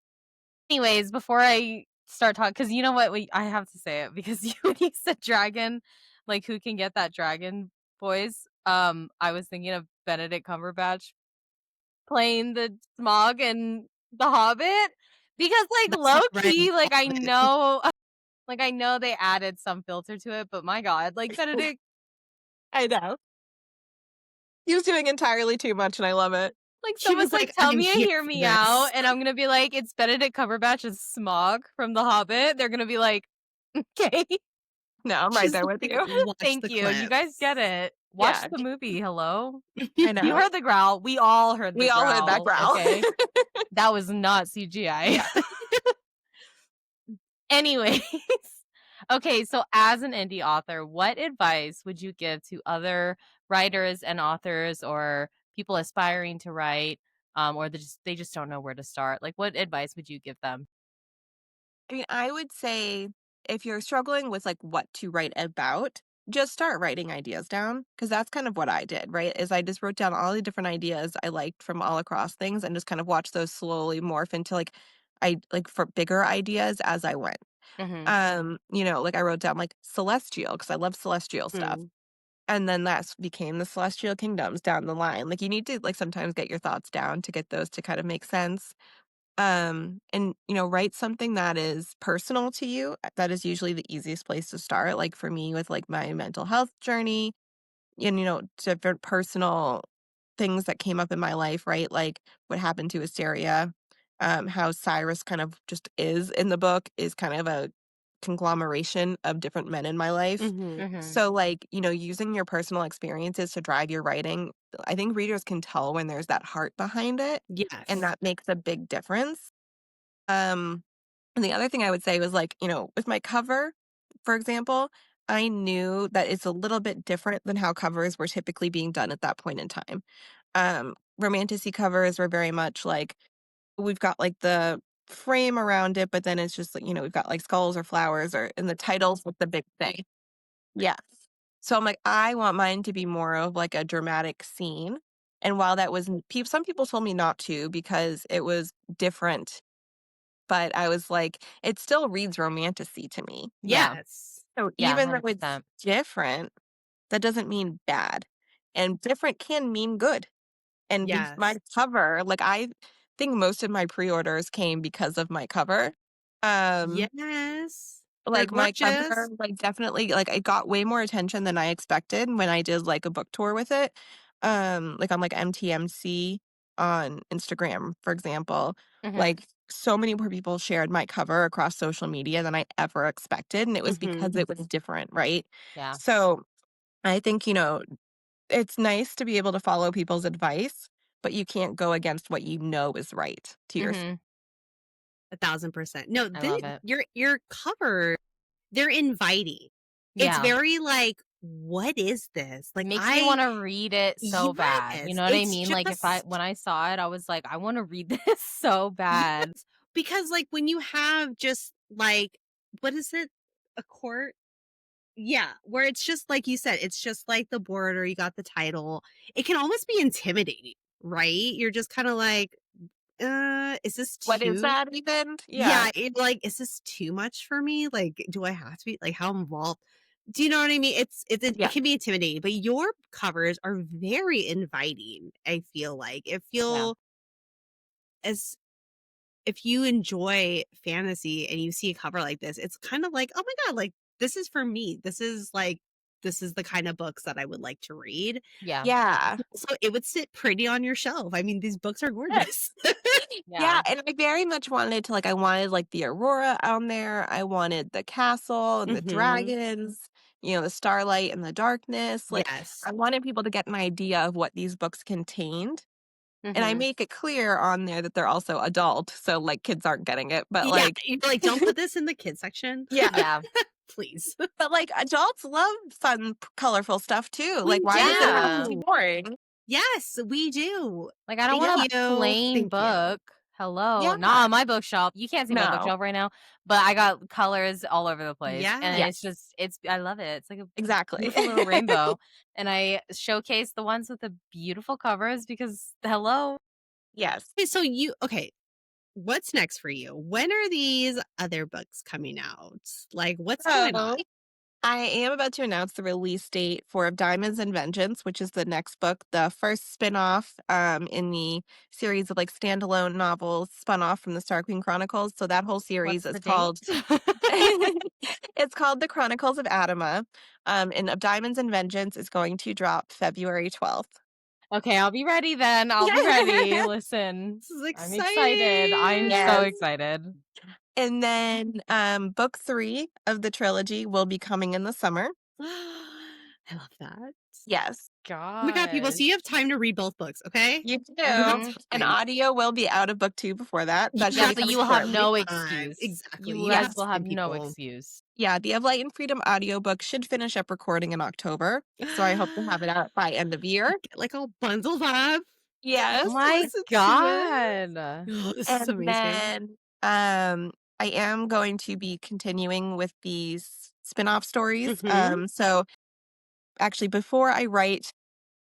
Anyways, before I start talking, because you know what? I have to say it because when you said dragon, like, who can get that dragon voice? I was thinking of Benedict Cumberbatch playing the Smog in The Hobbit because, like, That's low not right. key, like, I know like, I know they added some filter to it, but my god, like, Benedict I know. He was doing entirely too much, and I love it. like, He someone's was like, like, "Tell "I'm me and here hear for me out," this." and I'm gonna be like, "It's Benedict Cumberbatch as Smog from The Hobbit." They're gonna be like, "Okay." No, I'm right She's there with like, you. "Watch Thank the you. You guys get clips." it. Watch Yeah, the movie. Hello? I You know. heard the growl. We all heard the We all heard that growl. growl. Okay. That was not CGI. Yeah. Anyways. Okay, so as an indie author, what advice would you give to other writers and authors or people aspiring to write or they just don't know where to start? Like what advice would you give them? I mean, I would say if you're struggling with like what to write about, just start writing ideas down because that's kind of what I did, right? Is I just wrote down all the different ideas I liked from all across things and just kind of watched those slowly morph into like I like for bigger ideas as I went. Mhm. Like I wrote down like celestial because I love celestial stuff. Mm. And then that became the celestial kingdoms down the line. Like you need to like sometimes get your thoughts down to get those to kind of make sense. And write something that is personal to you. That is usually the easiest place to start. Like for me with like my mental health journey and different personal things that came up in my life, right? Like what happened to Asteria, how Cyrus kind of just is in the book is kind of a conglomeration of different men in my life. Mhm. Mhm. So like, using your personal experiences to drive your writing, I think readers can tell when there's that heart behind it, and Yes. that makes a big difference. Um, and the other thing I would say was like, with my cover, for example, I knew that it's a little bit different than how covers were typically being done at that point in time. Romanticy covers were very much like we've got like the frame around it, but then it's just like, we've got like skulls or flowers or and the titles with the big thing. Yes. So I'm like, I want mine to be more of like a dramatic scene. And while that was some people told me not to because it was different, but I was like, it still reads romanticy to me. Yeah. Yes. So Yeah, even though it's 100%. different, that doesn't mean bad. and different can mean good. And my Yes. cover, like, I think most of my pre-orders came because of my cover. Um, Yes. They're like, my cover, gorgeous. like, definitely like, it got way more attention than I expected when I did, like, a book tour with it. Like, on, like, MTMC on Instagram, for example. Mhm. Like, so many more people shared my cover across social media than I ever expected, and it was because Mhm. it was different, right? Yeah. So, I think, it's nice to be able to follow people's advice, but you can't go against what you know is right to yourself. Mhm. 1,000%. No, I the love it. your cover, they're inviting. It's Yeah. very like, "What is this?" Like, Makes me wanna read it so bad, you yes, know what I it's mean? Like, if I just when I saw it, I was like, "I wanna read this so yes, bad." because, like, when you have just, like what is it? A court? Yeah, where it's just like you said, it's just like the border, you got the title. It can almost be intimidating, right? You're just kinda like, is this What is too" that even? Yeah. Yeah, like, "Is this too much for me? Like, do I have to be like, how involved?" Do you know what I mean? It Yeah. can be intimidating, but your covers are very inviting, I feel like. It Yeah. feel as if you enjoy fantasy and you see a cover like this, it's kind of like, "Oh my god, like, this is for me. This is the kind of books that I would like to read." Yeah. Yeah. So it would sit pretty on your shelf. I mean, these books are gorgeous. Yeah, Yeah. and I very much wanted to, like, I wanted, like, the Aurora on there, I wanted the castle and the Mhm. dragons, the starlight and the darkness, like, Yes. I wanted people to get an idea of what these books contained, and I Mhm. make it clear on there that they're also adult, so, like, kids aren't getting it, but, Yeah, like you're like, "Don't put this in the kids section, yeah, Yeah. please." but, like, adults love fun, colorful stuff too, like, We why does it have to Yeah. be do. boring? Yes, we do. Like, I don't Thank want Yeah, a you, plain thank you. book. Hello. yeah, Not on my bookshelf. You can't see my no, bookshelf right now, but I got colors all over the place, and Yes. it's yes, just it's I love it. It's like a exactly. beautiful little rainbow, and I showcase the ones with the beautiful covers because hello. Yes. Okay, what's next for you? When are these other books coming out? Like, what's going on? So I am about to announce the release date for Of Diamonds and Vengeance, which is the next book, the first spin-off in the series of like standalone novels spun off from the Star Queen Chronicles. So that whole series What's is the date? called it's called The Chronicles of Adama. And Of Diamonds and Vengeance is going to drop February 12th. Okay, I'll be ready then. I'll be ready. Listen, This is I'm excited. I'm exciting. so Yes. excited. And then book 3 of the trilogy will be coming in the summer. I love that. Yes. Oh my god, people, Gosh. so you have time to read both books, okay? You You have do. Mhm. And time. audio will be out of book 2 before that. You That should Yeah, be so have you coming will have shortly. no time. excuse. Exactly. You You guys have Yes. will have time, no people. excuse. Yeah, the Of Light and Freedom audiobook should finish up recording in October, so I hope to have it out by end of year. Get, like, all bundled up. Oh Yes. my Listen to it. god. Oh, this is And amazing. then, I am going to be continuing with these spin-off stories. Mhm. So actually before I write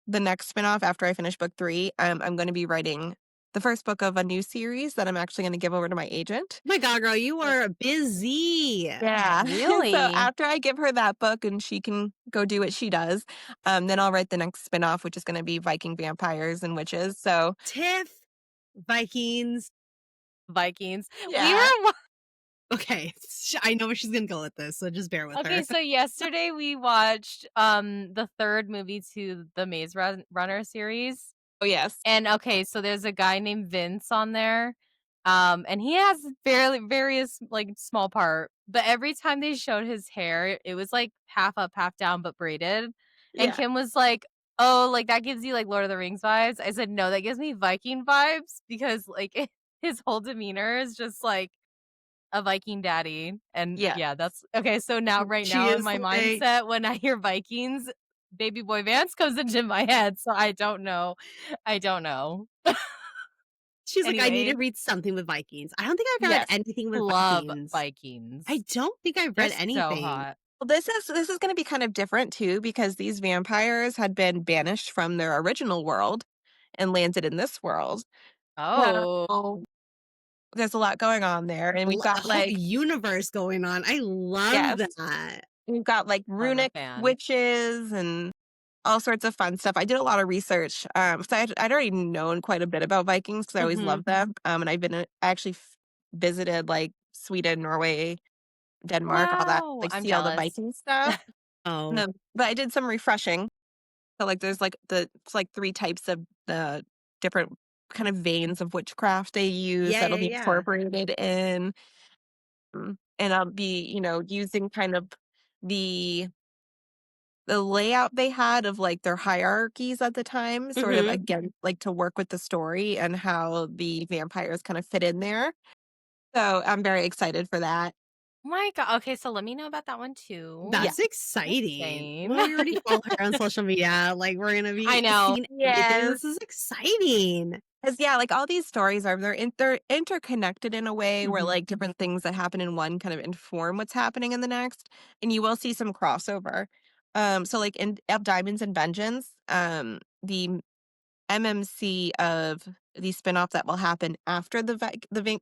the next spin-off after I finish book 3, I'm gonna be writing the first book of a new series that I'm actually gonna give over to my agent. My god, girl, you Uh, are busy. Yeah. So Really? after I give her that book and she can go do what she does, then I'll write the next spinoff, which is gonna be Viking vampires and witches. So Tiff, Vikings. Vikings. We yeah. were Okay, I know where she's gonna go with this, so just bear with Okay, her. so yesterday we watched the third movie to the Runner series. Oh yes. And okay, so there's a guy named Vince on there. And he has fairly various like small part, but every time they showed his hair, it was like half up, half down, but braided. And Yeah. Kim was like, "Oh, like that gives you like Lord of the Rings vibes." I said, "No, that gives me Viking vibes because like his whole demeanor is just like a Viking daddy." And Yeah. yeah, that's okay. So now, right She now, in is my like mindset, when I hear Vikings, Baby Boy Vance comes into my head. So I don't know. I don't know. she's like, "I need to Anyways, read something with Vikings." I don't think I've read Yes. anything with love Vikings. I Vikings. don't think I've They're read so anything. hot. Well, this is gonna be kind of different too, because these vampires had been banished from their original world and landed in this world. Oh, So there's a lot going on there. And we've A got whole like universe going on. I love yes. that. We've got like I'm a runic fan. witches and all sorts of fun stuff. I did a lot of research, so I'd already known quite a bit about Vikings because I always Mhm. loved them, and I actually visited, like, Sweden, Norway, Denmark, all that, Wow, like, I'm see all the jealous. Viking stuff. Oh, No, but I did some refreshing. So, like, there's, like, it's, like, 3 types of the different kind of veins of witchcraft they use yeah, that'll yeah, be yeah. incorporated in, and I'll be, using kind of the layout they had of, like, their hierarchies at the time, sort of, Mhm. again, like, to work with the story and how the vampires kind of fit in there. So, I'm very excited for that. My god, okay, so let me know about that one too. Yeah. That's exciting. Same. Well, we already follow her on social media, like, we're gonna I be know. seeing everything. Yes. This is exciting. 'Cause, yeah, like, all these stories they're interconnected in a way where, Mhm. like, different things that happen in one kind of inform what's happening in the next, and you will see some crossover. So, like, in of Diamonds and Vengeance, the MMC of the spinoff that will happen after the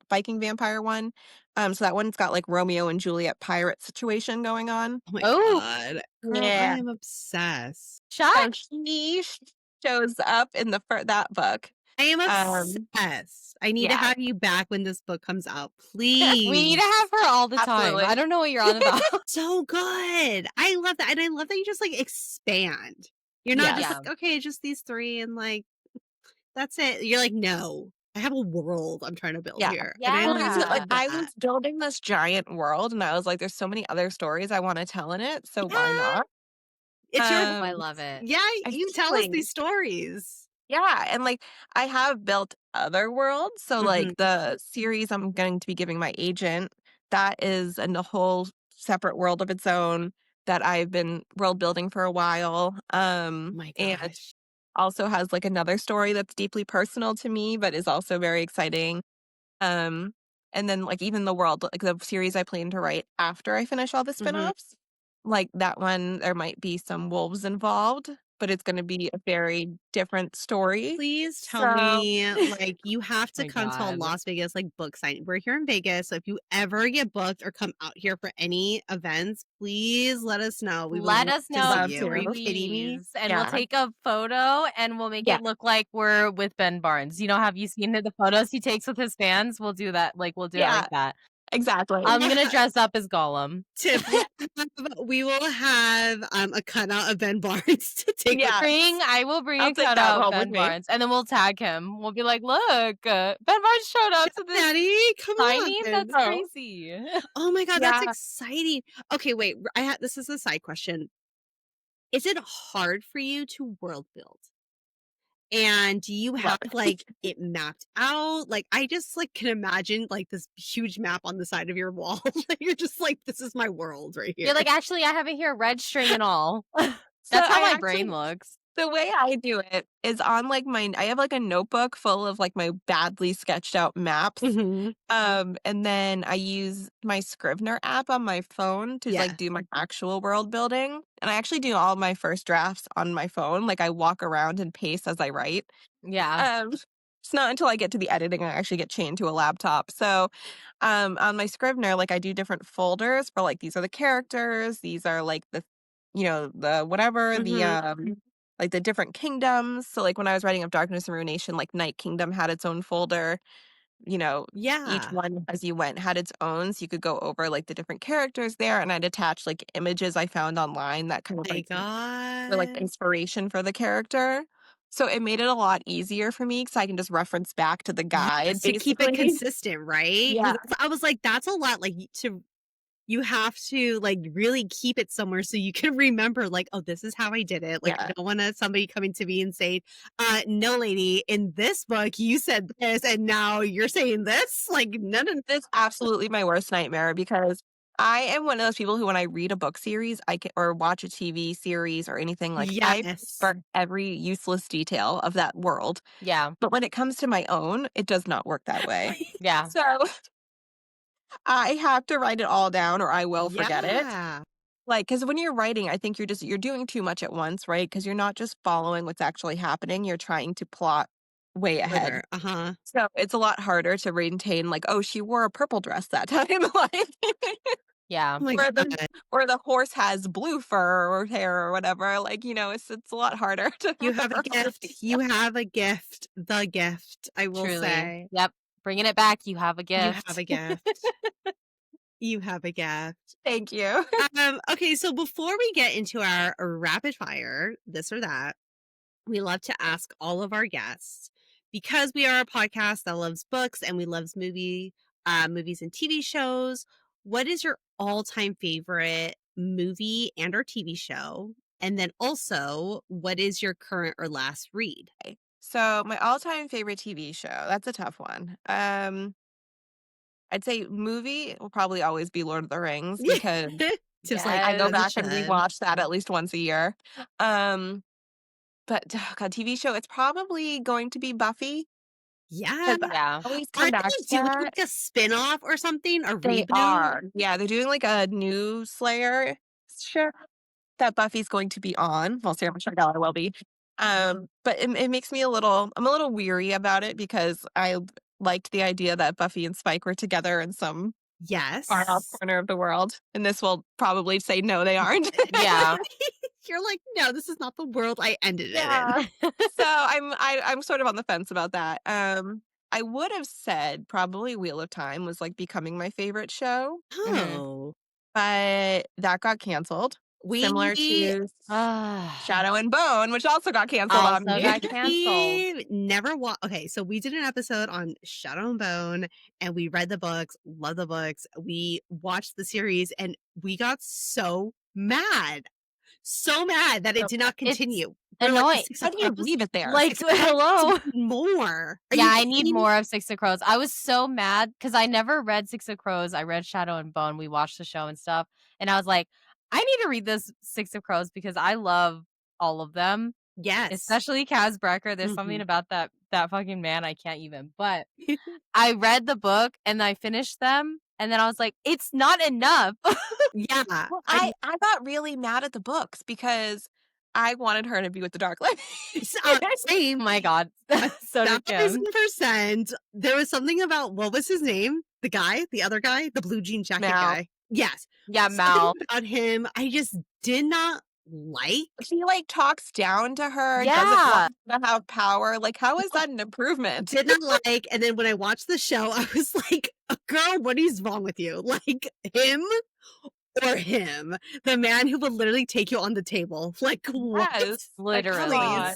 Viking vampire one, so that one's got, like, Romeo and Juliet pirate situation going on. Oh my Oh, god. Girl, I Yeah. am obsessed. So shut. he shows up in that book. I am Um, obsessed. I need to yeah. have you back when this book comes out, We need to please. have her all the time. I Absolutely. don't know what you're on about. So good. I love that, and I love that you just, like, expand. You're not just Yes. Yeah. like, "Okay, just these 3 and, like, that's it." You're like, "No, I have a world I'm trying to build Yeah. here," and I Well, 'cause, like, love Yeah. I that. was building this giant world, and I was like, "There's so many other stories I wanna tell in it, so why Yeah, not?" it's your Oh, I Um, love it. yeah, you tell us exactly. these stories. Yeah, and, like, I have built other worlds, so, Mhm. like, the series I'm going to be giving my agent, that is in a whole separate world of its own that I've been world building for a while, Oh my and gosh. also has, like, another story that's deeply personal to me, but is also very exciting. Um, and then, like, even the world like, the series I plan to write after I finish all the Mhm. spinoffs, like, that one, there might be some wolves involved, but it's gonna be a very different story. Please tell So me, like, you have to My come to a god. Las Vegas, like, book signing. We're here in Vegas, so if you ever get booked or come out here for any events, please let us know. We would Let love us to see know, love you. Are you to. kidding me? please, and we'll Yeah. take a photo, and we'll make Yeah. it look like we're with Ben Barnes. Have you seen the photos he takes with his fans? We'll do that, like, we'll do it like Yeah, that. exactly. I'm gonna dress up as Gollum. Tiff, we will have a cutout of Ben Barnes to take with Yeah, us. I will bring I'll a take that cutout of home with Ben me. Barnes, and then we'll tag him. We'll be like, "Look, Ben Barnes showed up to this Daddy, come signing? on. That's Oh, crazy." Oh my god, that's yeah. exciting. Okay, wait, I had this is a side question. Is it hard for you to world build? And do you have, Love it. like, it mapped out? Like, I just, like, can imagine, like, this huge map on the side of your wall. Like, you're just like, "This is my world right You're here." like, "Actually, I have it here, red string and all." So That's how I my actually brain looks. the way I do it is on, like, I have, like, a notebook full of, like, my badly sketched out maps, Mhm. and then I use my Scrivener app on my phone to, like, Yeah. do my actual world building, and I actually do all my first drafts on my phone, like, I walk around and pace as I write. Yeah. It's not until I get to the editing I actually get chained to a laptop. So, on my Scrivener, like, I do different folders for, like, these are the characters, these are, like, the whatever, Mhm. like, the different kingdoms. So, like, when I was writing of Darkness and Ruination, like, Night Kingdom had its own folder, you know, each Yeah. one as you went had its own, so you could go over, like, the different characters there, and I'd attach, like, images I found online that kind of, My like, were, like, the god. inspiration for the character. So it made it a lot easier for me because I can just reference back to the guide, Yes, to keep it basically. consistent, right? Yeah, Because I was like, that's a lot, like, you have to, like, really keep it somewhere so you can remember, like, "Oh, this is how I did it." Like, I yeah. don't want somebody coming to me and saying, no, lady, in this book, you said this, and now you're saying this?" Like, none of It's absolutely my worst nightmare because I am one of those people who when I read a book series, I can or watch a TV series or anything, like, I Yes. for every useless detail of that world. Yeah. But when it comes to my own, it does not work that way. Yeah. So I have to write it all down or I will forget it. Yeah. Like, because when you're writing, I think you're doing too much at once, right? Because 'Cause you're not just following what's actually happening, you're trying to plot way ahead. Further, uh-huh. So, it's a lot harder to maintain, like, "Oh, she wore a purple dress that time," like Yeah. Oh my Where god. the horse has blue fur or hair or whatever, like, it's a lot harder to You have a remember all of gift. these. You have a gift. The gift, I will Truly. say. Yep. Bringing it back. You have a You have gift. a gift. You have a gift. Thank you. Okay, so before we get into our rapid fire, this or that, we love to ask all of our guests, because we are a podcast that loves books and we loves movies and TV shows. What is your all-time favorite movie and or TV show? And then also, what is your current or last read? So, my all-time favorite TV show, that's a tough one. I'd say movie will probably always be Lord of the Rings because Tiff's like, I go Yes. as it back and should. rewatch that at least once a year. But God, TV show, it's probably going to be Buffy Yeah. because I Yeah. always come Aren't back they to doing that. like a spin-off or something? A They reboot? are. Yeah, they're doing like a new Slayer show that Buffy's going to be on. Well, Sarah Michelle Gellar will be. But it makes me I'm a little weary about it because I liked the idea that Buffy and Spike were together in some Yes. far off corner of the world. And this will probably say, no, they aren't. Yeah. You're like, no, this is not the world I ended it in. Yeah. So I'm sort of on the fence about that. I would have said probably Wheel of Time was like becoming my favorite show, Oh. but that got canceled. Similar We to Ah. Shadow and Bone, which also got canceled on Also me. got canceled. we never okay, so we did an episode on Shadow and Bone and we read the books, love the books. We watched the series and we got so mad. So mad that it did not It's continue. We're annoying. like, How do you leave it there? Like, hello. More. Are Yeah, you I need kidding me? more of Six of Crows. I was so mad because I never read Six of Crows. I read Shadow and Bone. We watched the show and stuff. And I was like, I need to read this Six of Crows because I love all of them, Yes. especially Kaz Brecker. There's something Mhm. about that fucking man I can't even. But I read the book and I finished them. And then I was like, it's not enough. Yeah. Well, I got really mad at the books because I wanted her to be with the Dark Lady. Oh Same. my God. So did Kim. 1,000%. There was something about, what was his name? The other guy, the blue jean jacket Mal. guy. Yes. Yeah, Something Mal. about him, I just did not like. He like talks down to her, Yeah. doesn't want to have power. Like, how is that an improvement? Did not like. And then when I watched the show, I was like, girl, what is wrong with you? Like, him or him? The man who would literally take you on the table. Like, what? Yes, like, come Literally. on.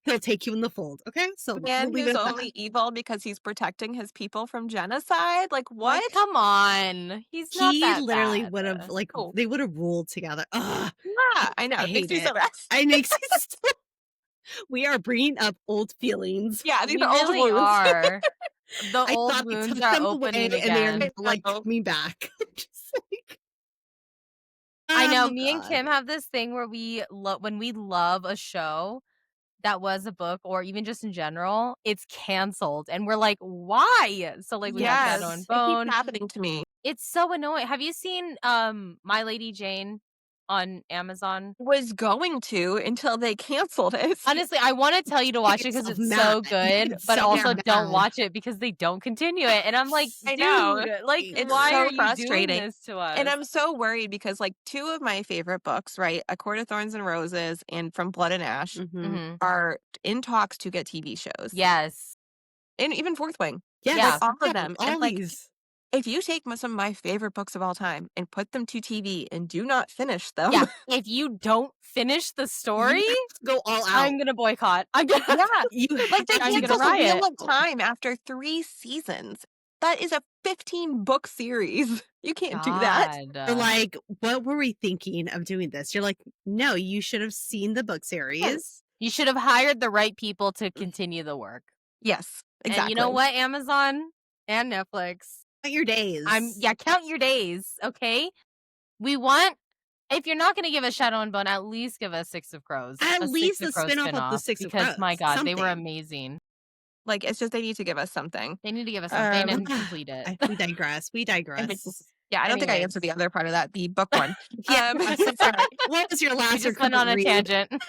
He'll take you in the fold. Okay. So The man we'll leave who's it at that. only evil because he's protecting his people from genocide. Like, what? Like, come on. He's not He that literally bad. would have, like, Oh. they would have ruled together. Ugh. Yeah, I know. I It makes hate me so it. mad. It makes me so. We are bringing up old feelings. Yeah, these We are old really wounds. are. The I old thought we wounds took are them away opening and they're again. like know. coming back. Just like, I know. oh, Me and God. Kim have this thing where when we love a show that was a book or even just in general, it's canceled. And we're like, why? So like we have Yes, Shadow and it Bone. keeps happening to me. It's so annoying. Have you seen My Lady Jane on Amazon? Was going to until they canceled it. Honestly, I want to tell you to watch it because yourself it's mad. so You good, get but so also mad. don't watch it because they don't continue it. And I'm like, I dude, know. like, It's why so are you doing frustrating. this to us? And I'm so worried because, like, two of my favorite books, right, A Court of Thorns and Roses and From Blood and Ash, Mhm. are in talks to get TV shows. Yes. And even Fourth Wing. Yes, Yeah. All yeah, of them. all And, like, these. if you take some of my favorite books of all time and put them to TV and do not finish them, Yeah. If you don't finish the story, You have to go all out. I'm gonna boycott. I'm gonna yeah, You like they I'm gonna canceled The Wheel riot. of Time after 3 seasons. That is a 15-book series. You can't do that. You're like, what were we thinking of doing this? You're like, no, you should have seen the book series. Yes. You should have hired the right people to continue the work. Yes, exactly. And you know what, Amazon and Netflix? Count your days. Count your days, okay? We want, if you're not going to give us Shadow and Bone, at least give us Six of Crows. At a least Six of the Crows spin-off of the spin-off, Six of because my Crows, God, they were something. amazing. Like, it's just they need to give us something. They need to give us something and Ah, complete it. We digress. We digress. Yeah, I don't think I answered the other part of that, the book one. Yeah, I'm so sorry. What was your We last or just went on current a read? tangent.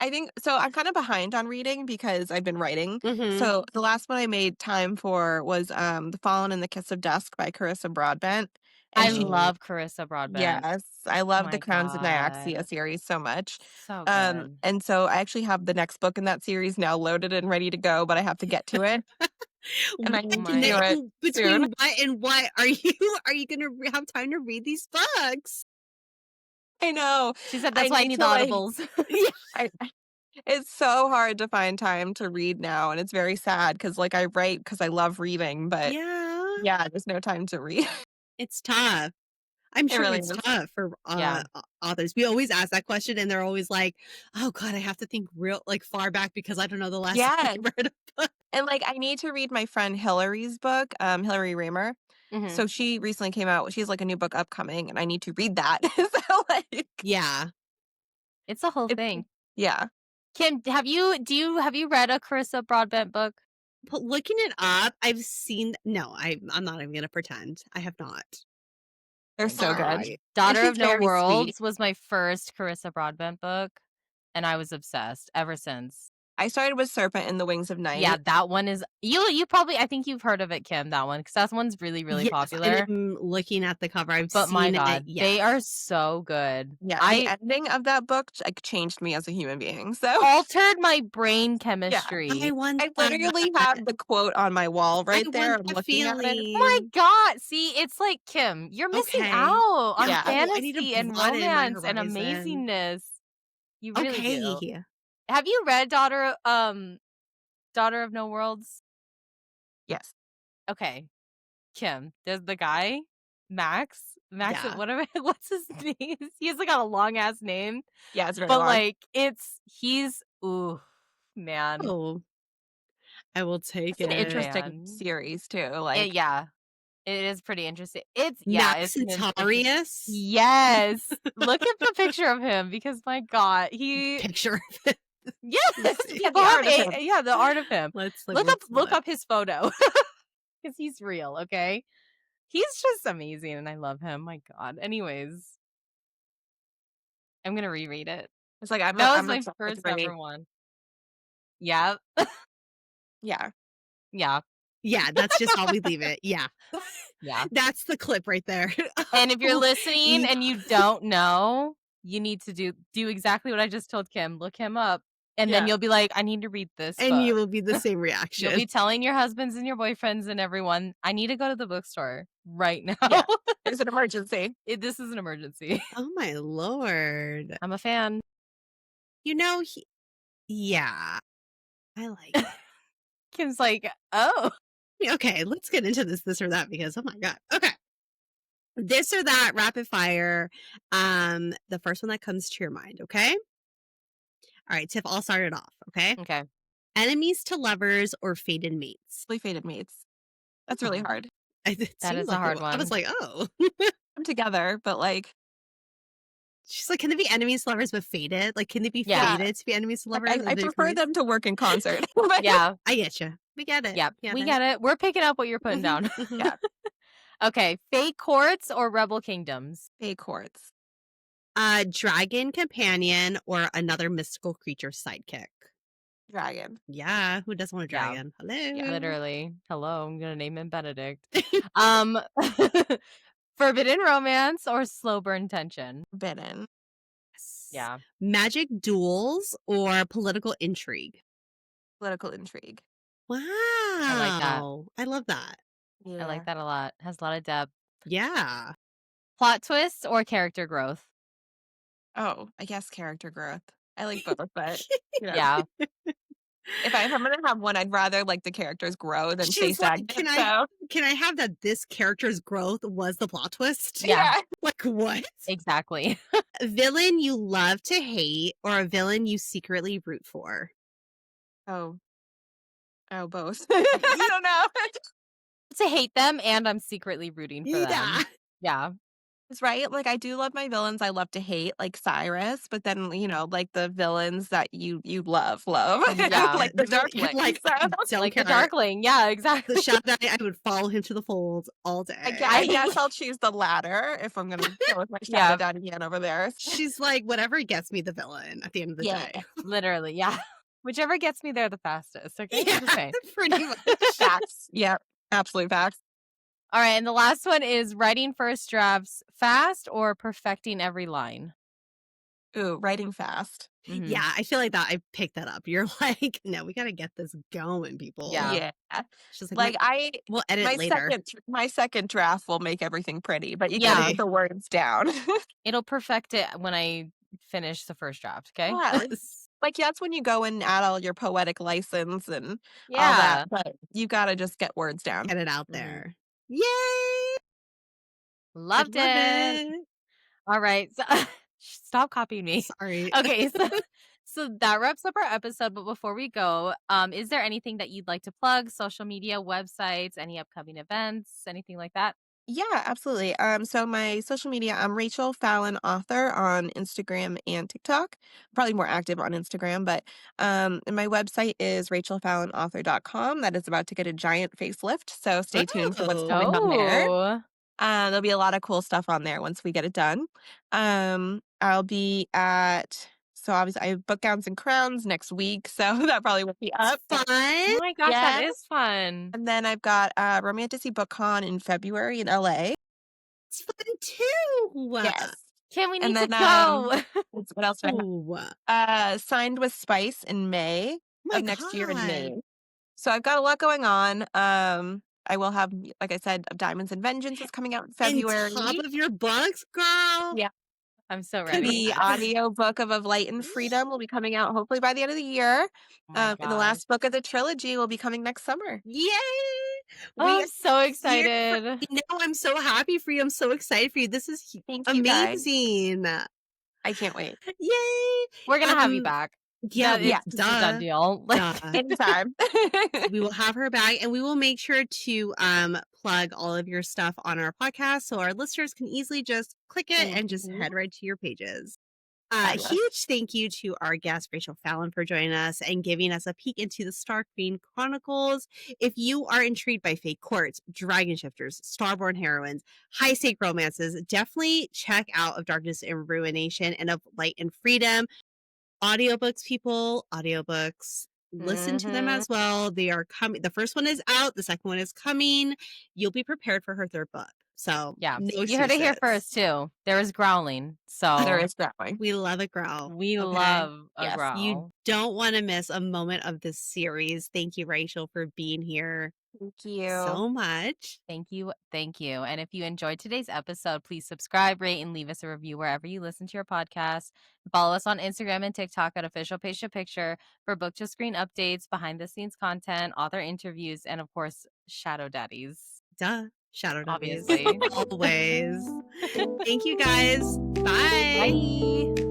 I think so I'm kinda behind on reading because I've been writing. Mhm. So, the last one I made time for was, The Fallen and the Kiss of Dusk by Carissa Broadbent, and I she Oh, love Carissa Broadbent. Yes, I Oh love the my Crowns of god. Nyaxia series so much. So good. And so I actually have the next book in that series now loaded and ready to go, but I have to get to it, and I what Oh need to my do it soon. between what and what are you gonna have time to read these books? I know. She said I that's why I need need the to, like audibles. Yeah. I it's so hard to find time to read now, and it's very sad because like, I write because I love reading, but Yeah, yeah, there's no time to read. it's tough. I'm It sure really it's is. tough for, Yeah. authors. We always ask that question, and they're always like, "Oh god, I have to think real like, far back because I don't know the last time Yes, I read a book." and, like, I need to read my friend Hillary's book, Hillary Raymer. Mhm. So she recently came out she has, like, a new book upcoming, and I need to read that. So, like Yeah. It's a whole it's thing. yeah. Kim, have you read a Carissa Broadbent book? But looking it up, I've seen no, I'm not even gonna pretend. I have not. They're Oh my so good. gosh. Sorry. And Daughter she's of No very sweet. Worlds was my first Carissa Broadbent book, and I was obsessed ever since. I started with Serpent and the Wings of Yeah, Night. that one is you probably I think you've heard of it, Kim, that one, because that one's really, really Yes, and popular. I'm looking at the cover. I've But my seen it, god, they are yes. so good. Yeah, the I ending of that book, like, changed me as a human being, so altered my brain yeah. I chemistry. want I literally that. have the quote on my wall I right there, want I'm that looking at it. Oh my feeling. god, see, it's like, Kim, you're missing Okay. out on Yeah. Oh, I need to fantasy and broaden my romance and horizon. amazingness. You really do. Okay. Have you read Daughter of No Worlds? Yes. Okay, Kim, there's the guy, Max, Yeah. whatever, what's his name? He has like got a long ass name, Yeah, it's very but long. like he's ooh man, Oh, I will take It's an it. interesting man. series too, like Yeah, it is pretty interesting. Max It's an interesting. Hitarius? Yes, look at the picture of him because my God, he Picture of it. yes, Let's see. yeah, people the have art of him. yeah the art of him. Let's Look look. up his photo because he's real. Okay, he's just amazing and I love him. My God. Anyways, I'm gonna reread it. It's like That was I'm my obsessed with first reading. ever one. Yeah, Yeah. yeah, Yeah, that's just how we leave it. Yeah. yeah. That's the clip right there. And if you're Oh, listening yeah. and you don't know, you need to do exactly what I just told Kim. Look him up, and then Yeah. you'll be like, I need to read this And book. you will be the same You'll reaction. be telling your husbands and your boyfriends and everyone, I need to go to the bookstore right now. Yeah. It's an emergency. This is an emergency. Oh my lord. I'm a fan. You know, yeah, I like it. Kim's like, oh, Okay, let's get into this or that because oh my god. Okay. This or that rapid fire. The first one that comes to your mind, okay? All right, Tiff, I'll start it off, okay? okay. Enemies to lovers or fated mates? Really fated mates. That's really Oh, hard. it That seemed is a like it hard was. I was one. like, oh. I'm together, but like She's like, can they be enemies to lovers but fated? Like, can they be Yeah. yeah, fated to be enemies to like lovers and I they prefer become mates? them to work in concert. But Yeah. I get you. We get it. Yeah. Get We it. get it. We're picking up what you're putting Mhm, down. mhm. yeah, Okay. Fate courts or rebel kingdoms? fake courts. Dragon companion or another mystical creature sidekick. Dragon. Yeah, who doesn't want a Yeah. dragon? Yeah. Hello. Literally. Hello. I'm gonna name him Benedict. Um Forbidden romance or slow burn tension? Bidden. Yes. Yeah. Magic duels or political intrigue. Political intrigue. I like that. Wow. I love that. I Yeah. like that a lot. Has a lot of depth. Yeah. Plot twists or character growth? Oh, I guess character growth. I like both, but you know, Yeah. if I'm gonna have one, I'd rather like the characters grow than stay She's like, stagnant. So can I have that this character's growth was the plot twist? Yeah. yeah. Like what? Exactly. A villain you love to hate or a villain you secretly root for? Oh. Oh, both. I don't know. To hate them and I'm secretly rooting for Yeah. them. Yeah. It's right. Like, I do love my villains I love to hate, like Cyrus, but then, like, the villains that you love, Yeah. like the You're Darkling, like, so I don't Like the care. Darkling. Yeah, The exactly. Shadow Daddy, I would follow him to the fold all I day. guess I'll choose the latter if I'm gonna go with my Shadow Yeah, Daddy man over there. She's like, whatever gets me the villain at the end of the Yeah, day. literally. Yeah. Whichever gets me there the fastest. Okay. Yeah, I'm just saying. pretty much. facts. Yep, absolute facts. All right. And the last one is writing first drafts fast or perfecting every line. Ooh, writing fast. Mm-hmm. Yeah, I feel like that. I picked that up. You're like, no, we got to get this going, people. Yeah. Yeah. She's like, Like, we'll edit later. my second draft will make everything pretty, but you gotta Yeah. get the words down. It'll perfect it when I finish the first draft. Okay. Yeah, like, that's when you go and add all your poetic license and all that, Yeah. but you gotta just get words down. Get it out Mhm. there. Yay! I Loved love it. it. All right. So stop copying me. Sorry. Okay, so that wraps up our episode. But before we go, is there anything that you'd like to plug? Social media, websites, any upcoming events, anything like that? Yeah, absolutely. So my social media, I'm Rachel Fallon author on Instagram and TikTok. Probably more active on Instagram, but and my website is rachelfallonauthor.com. That is about to get a giant facelift, so stay tuned for what's Oh, coming on there. Oh, There'll be a lot of cool stuff on there once we get it done. I'll be at so obviously I have Book Gowns and Crowns next week, so that probably won't be up. fun. oh my gosh, that Yeah. is fun. And then I've got Romanticy BookCon in February in LA. It's fun too. Yes. Kim, we And need to then go. what else do Oh, I have? Signed with Spice in May my of next year in God. May. So I've got a lot going on. I will have, like I said, Diamonds and Vengeance is coming out in On February. top of your books, girl. Yeah. I'm so ready. The audio book of Light and Freedom will be coming out hopefully by the end of the year. Oh my And the gosh. last book of the trilogy will be coming next summer. Yay! Oh, We I'm so here excited. You know, I'm so happy for you. I'm so excited for you. This is Thank you, guys. amazing. I can't wait. Yay! We're gonna have you back. Yeah, It's just a done deal. duh. Anytime. We will have her back, and we will make sure to plug all of your stuff on our podcast so our listeners can easily just click it and just head right to your pages. Fabulous. Huge thank you to our guest Rachel Fallon for joining us and giving us a peek into the Star Queen Chronicles. If you are intrigued by fake courts, dragon shifters, starborn heroines, high stake romances, definitely check out Of Darkness and Ruination and Of Light and Freedom. Audiobooks, people, audiobooks. Listen to them as well. They are coming. The first one is out. The second one is coming. You'll be prepared for her third book. So Yeah, no you heard it here excuses. first too. There is growling, so There is growling. We love a growl. we okay? love a Yes, growl. You don't want to miss a moment of this series. Thank you, Rachel, for being here Thank you. so much. Thank you. Thank you. And if you enjoyed today's episode, please subscribe, rate, and leave us a review wherever you listen to your podcast. Follow us on Instagram and TikTok at Official Page to Picture for book to screen updates, behind the scenes content, author interviews, and of course, Shadow Daddies. Duh. Shadow Daddies. Obviously. Always. Thank you guys. Bye. Bye.